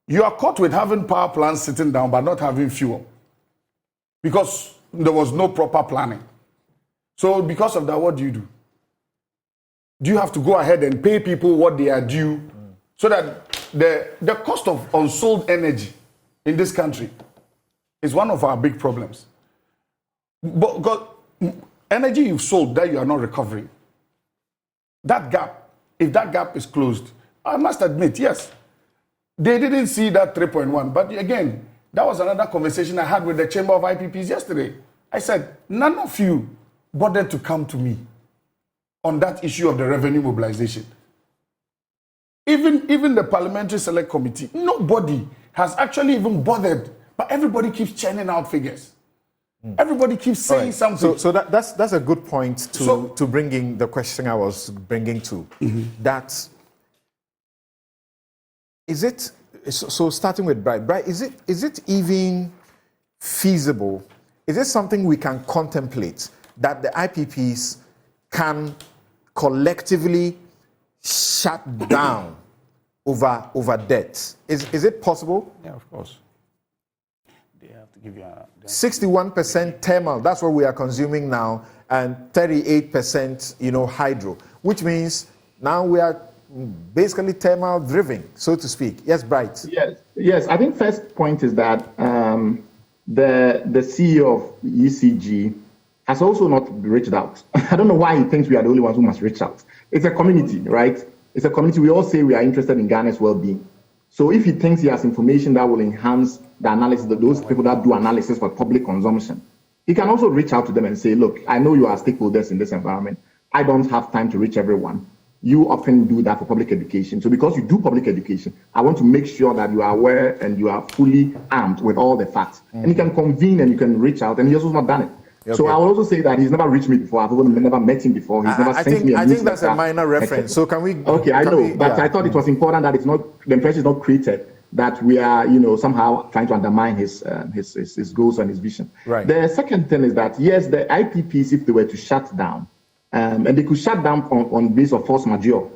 You are caught with having power plants sitting down but not having fuel because there was no proper planning. So because of that, what do? Do you have to go ahead and pay people what they are due so that the cost of unsold energy in this country is one of our big problems? But energy you've sold that you are not recovering, that gap, if that gap is closed, I must admit, yes, they didn't see that 3.1. But again, that was another conversation I had with the Chamber of IPPs yesterday. I said, none of you bothered to come to me on that issue of the revenue mobilization. Even the Parliamentary Select Committee, nobody has actually even bothered, but everybody keeps churning out figures. Everybody keeps saying something. So that's a good point to bringing the question I was bringing to. That is it. So starting with Bright, is it even feasible? Is it something we can contemplate that the IPPs can collectively shut down over debt? Is it possible? Yeah, of course. They have to give you 61% thermal, that's what we are consuming now, and 38%, hydro, which means now we are basically thermal driven, so to speak. Yes, Bright. Yes. I think first point is that the CEO of ECG has also not reached out. I don't know why he thinks we are the only ones who must reach out. It's a community, right? It's a community. We all say we are interested in Ghana's well-being. So if he thinks he has information that will enhance the analysis, those people that do analysis for public consumption, he can also reach out to them and say, look, I know you are stakeholders in this environment. I don't have time to reach everyone. you often do that for public education. So because you do public education, I want to make sure that you are aware and you are fully armed with all the facts. And you can convene and you can reach out, and he has also not done it. Okay. So I will also say that he's never reached me before. I've even never met him before. He's never sent me a I think that's a newsletter, minor reference. etc. So can we? Okay, I know, but I thought it was important that it's not, the impression is not created that we are, somehow trying to undermine his goals and his vision. Right. The second thing is that, yes, the IPPs, if they were to shut down, and they could shut down on base of force majeure,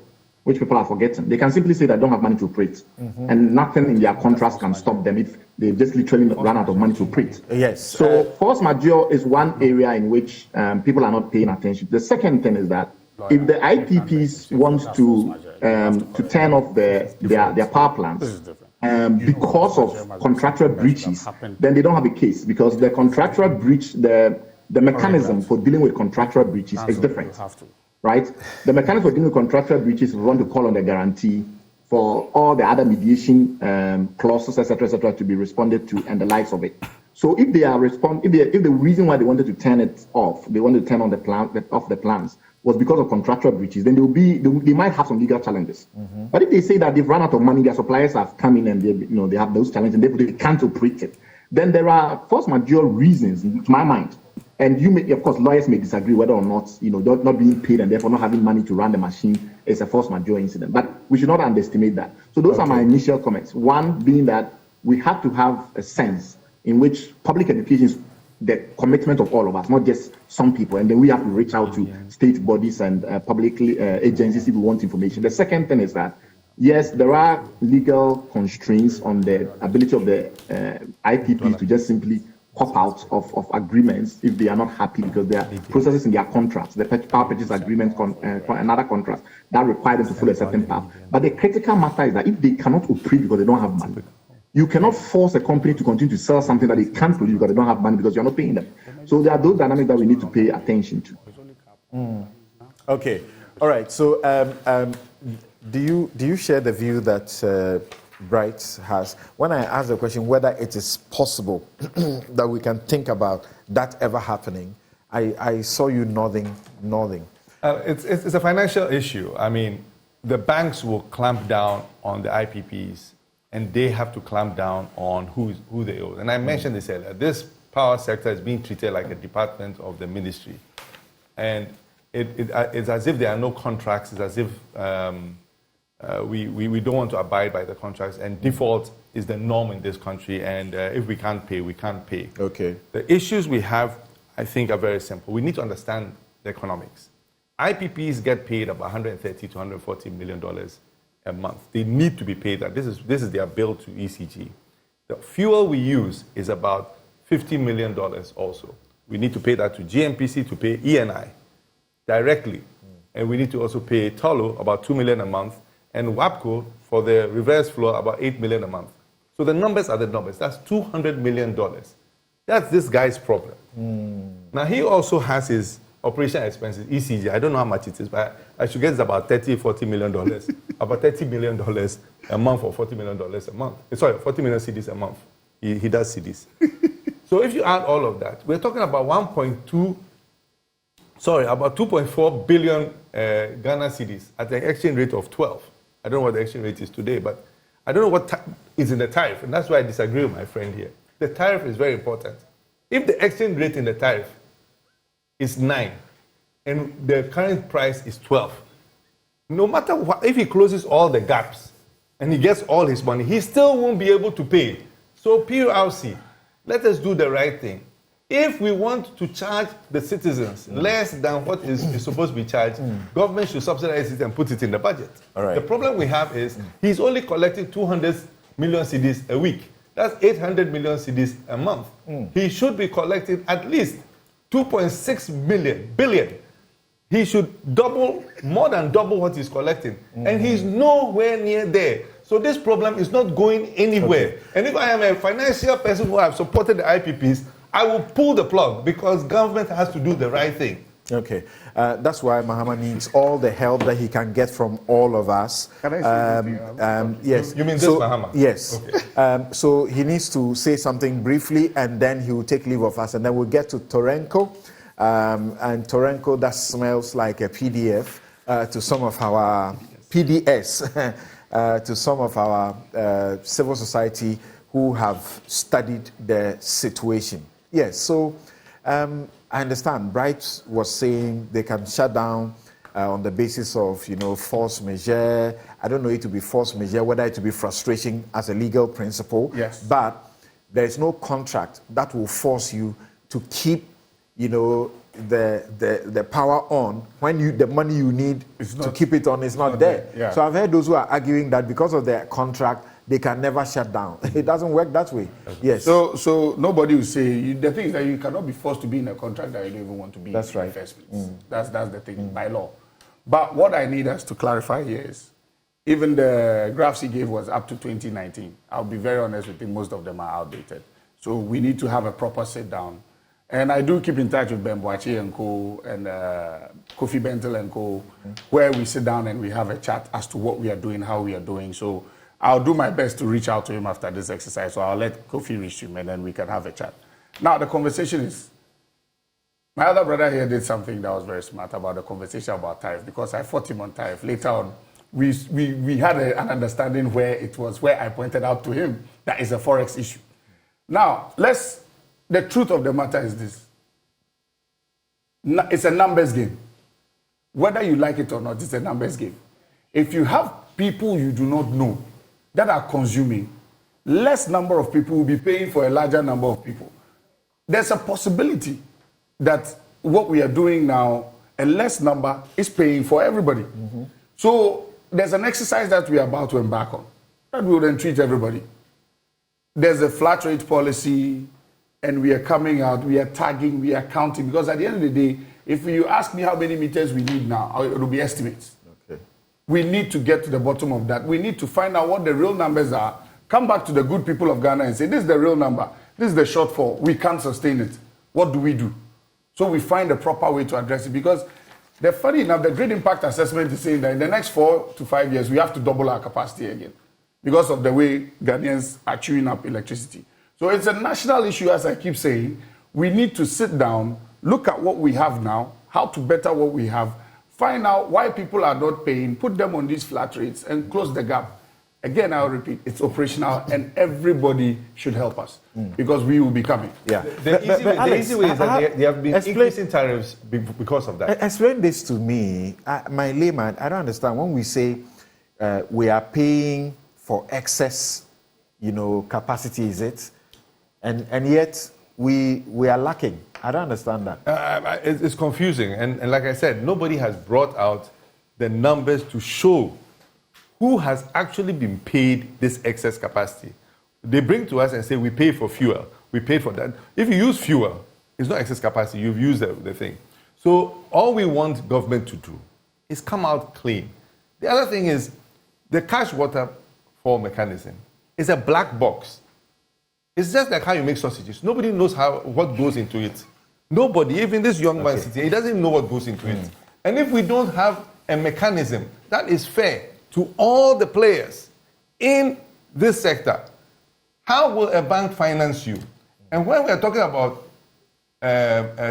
which people are forgetting. They can simply say they don't have money to operate, and nothing in their contracts can stop them if they just literally run out of money to operate. Yes. So force majeure is one area in which people are not paying attention. The second thing is that if the IPPs want to turn off their power plants because of contractual breaches, then they don't have a case, because the contractual breach, the mechanism for dealing with contractual breaches is different. Right? The mechanism for dealing with contractual breaches is we want to call on the guarantee for all the other mediation clauses, etc., to be responded to, and the likes of it. So if they are if the reason why they wanted to turn it off, they wanted to turn on the plans was because of contractual breaches, then they might have some legal challenges. But if they say that they've run out of money, their suppliers have come in and they have those challenges, and therefore they can't operate it, then there are force majeure reasons, to my mind. And of course, lawyers may disagree whether or not, not being paid and therefore not having money to run the machine is a force majeure incident. But we should not underestimate that. So those are my initial comments. One being that we have to have a sense in which public education is the commitment of all of us, not just some people. And then we have to reach out to state bodies and public agencies if we want information. The second thing is that, yes, there are legal constraints on the ability of the IPPs to just simply hop out of agreements if they are not happy, because there are processes in their contracts, the power purchase agreement and other contracts that require them to follow a certain path. But the critical matter is that if they cannot operate because they don't have money, you cannot force a company to continue to sell something that they can't produce because they don't have money because you're not paying them. So there are those dynamics that we need to pay attention to. Okay. All right. So do you share the view that Bright has, when I asked the question whether it is possible that we can think about that ever happening, I saw you nodding. It's a financial issue. I mean, the banks will clamp down on the IPPs, and they have to clamp down on who they owe. And I mentioned this earlier. This power sector is being treated like a department of the ministry, and it's as if there are no contracts. It's as if we don't want to abide by the contracts, and default is the norm in this country, and if we can't pay, we can't pay. Okay. The issues we have, I think, are very simple. We need to understand the economics. IPPs get paid about $130 to $140 million a month. They need to be paid that. This is their bill to ECG. The fuel we use is about $50 million also. We need to pay that to GMPC to pay ENI directly, and we need to also pay Tolo about $2 million a month, and WAPCO for the reverse flow about $8 million a month. So the numbers are the numbers. That's $200 million. That's this guy's problem. Now he also has his operation expenses, ECG. I don't know how much it is, but I should guess it's about $40 million. About $30 million a month or $40 million a month. Sorry, 40 million CDs a month. He does CDs. So if you add all of that, we're talking about about 2.4 billion Ghana cedis at the exchange rate of 12. I don't know what the exchange rate is today, but I don't know what is in the tariff, and that's why I disagree with my friend here. The tariff is very important. If the exchange rate in the tariff is 9 and the current price is 12, no matter what, if he closes all the gaps and he gets all his money, he still won't be able to pay. So PURC, let us do the right thing. If we want to charge the citizens less than what is supposed to be charged, government should subsidize it and put it in the budget. All right. The problem we have is he's only collecting 200 million cedis a week. That's 800 million cedis a month. He should be collecting at least 2.6 billion. He should more than double what he's collecting. And he's nowhere near there. So this problem is not going anywhere. Okay. And if I am a financial person who have supported the IPPs, I will pull the plug because government has to do the right thing. Okay. That's why Mahama needs all the help that he can get from all of us. Can I say something? Yes. You mean this Mahama? Yes. Okay. So he needs to say something briefly, and then he will take leave of us, and then we'll get to Torenko. And Torenko, that smells like a PDF. to some of our PDS, to some of our civil society who have studied the situation. Yes, so I understand. Bright was saying they can shut down on the basis of, force majeure. I don't know it to be force majeure, whether it to be frustration as a legal principle. Yes. But there is no contract that will force you to keep, the power on when the money you need to keep it on is not there. Yeah. So I've heard those who are arguing that because of their contract, they can never shut down. It doesn't work that way. Yes. So nobody will say, the thing is that you cannot be forced to be in a contract that you don't even want to be in. That's right. In the first place. That's the thing by law. But what I need us to clarify here is, even the graphs he gave was up to 2019. I'll be very honest with you, most of them are outdated. So we need to have a proper sit down. And I do keep in touch with Ben Boachi and co. and Kofi Bentel and co. Where we sit down and we have a chat as to what we are doing, how we are doing. So I'll do my best to reach out to him after this exercise. So I'll let Kofi reach him and then we can have a chat. Now the conversation is, my other brother here did something that was very smart about the conversation about tariff, because I fought him on tariff. Later on, we had an understanding where I pointed out to him that it's a forex issue. Now, the truth of the matter is this. It's a numbers game. Whether you like it or not, it's a numbers game. If you have people you do not know that are consuming, less number of people will be paying for a larger number of people. There's a possibility that what we are doing now, a less number is paying for everybody. So there's an exercise that we are about to embark on that will then treat everybody. There's a flat rate policy, and we are coming out, we are tagging, we are counting, because at the end of the day, if you ask me how many meters we need now, it will be estimates. Okay. We need to get to the bottom of that. We need to find out what the real numbers are, come back to the good people of Ghana and say, this is the real number, this is the shortfall, we can't sustain it. What do we do? So we find a proper way to address it, because funny enough, the Great Impact Assessment is saying that in the next 4 to 5 years, we have to double our capacity again because of the way Ghanaians are chewing up electricity. So it's a national issue, as I keep saying. We need to sit down, look at what we have now, how to better what we have, find out why people are not paying, put them on these flat rates, and close the gap. Again, I'll repeat, it's operational, and everybody should help us because we will be coming. Yeah. The easy way is that they have been increasing tariffs because of that. Explain this to me. My layman, I don't understand. When we say we are paying for excess, capacity, is it? And yet we are lacking. I don't understand that. It's confusing. And like I said, nobody has brought out the numbers to show who has actually been paid this excess capacity. They bring to us and say, we pay for fuel. We pay for that. If you use fuel, it's not excess capacity. You've used the thing. So all we want government to do is come out clean. The other thing is the cash waterfall mechanism is a black box. It's just like how you make sausages. Nobody knows what goes into it. Nobody, even this young man sitting, he doesn't know what goes into it. And if we don't have a mechanism that is fair to all the players in this sector, how will a bank finance you? And when we are talking about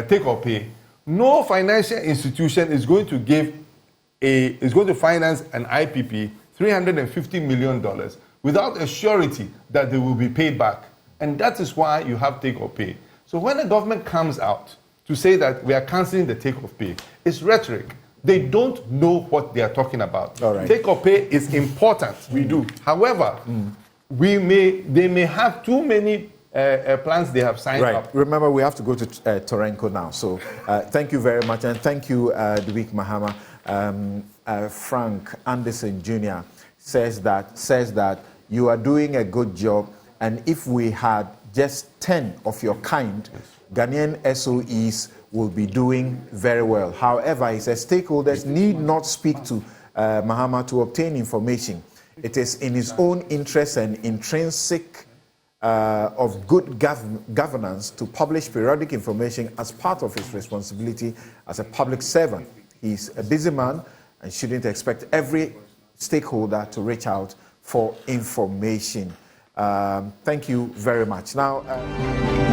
take or pay, no financial institution is going to finance an IPP $350 million without a surety that they will be paid back. And that is why you have take or pay. So when the government comes out to say that we are cancelling the take or pay, it's rhetoric. They don't know what they are talking about. All right. Take or pay is important. We do. However, they may have too many plans they have signed up. Remember, we have to go to Torenko now. So thank you very much. And thank you, Dwight Mahama. Frank Anderson Jr. says that you are doing a good job. And if we had just 10 of your kind, Ghanaian SOEs will be doing very well. However, he says stakeholders need not speak to Mahama to obtain information. It is in his own interest and intrinsic of good governance to publish periodic information as part of his responsibility as a public servant. He's a busy man and shouldn't expect every stakeholder to reach out for information. Thank you very much. Now.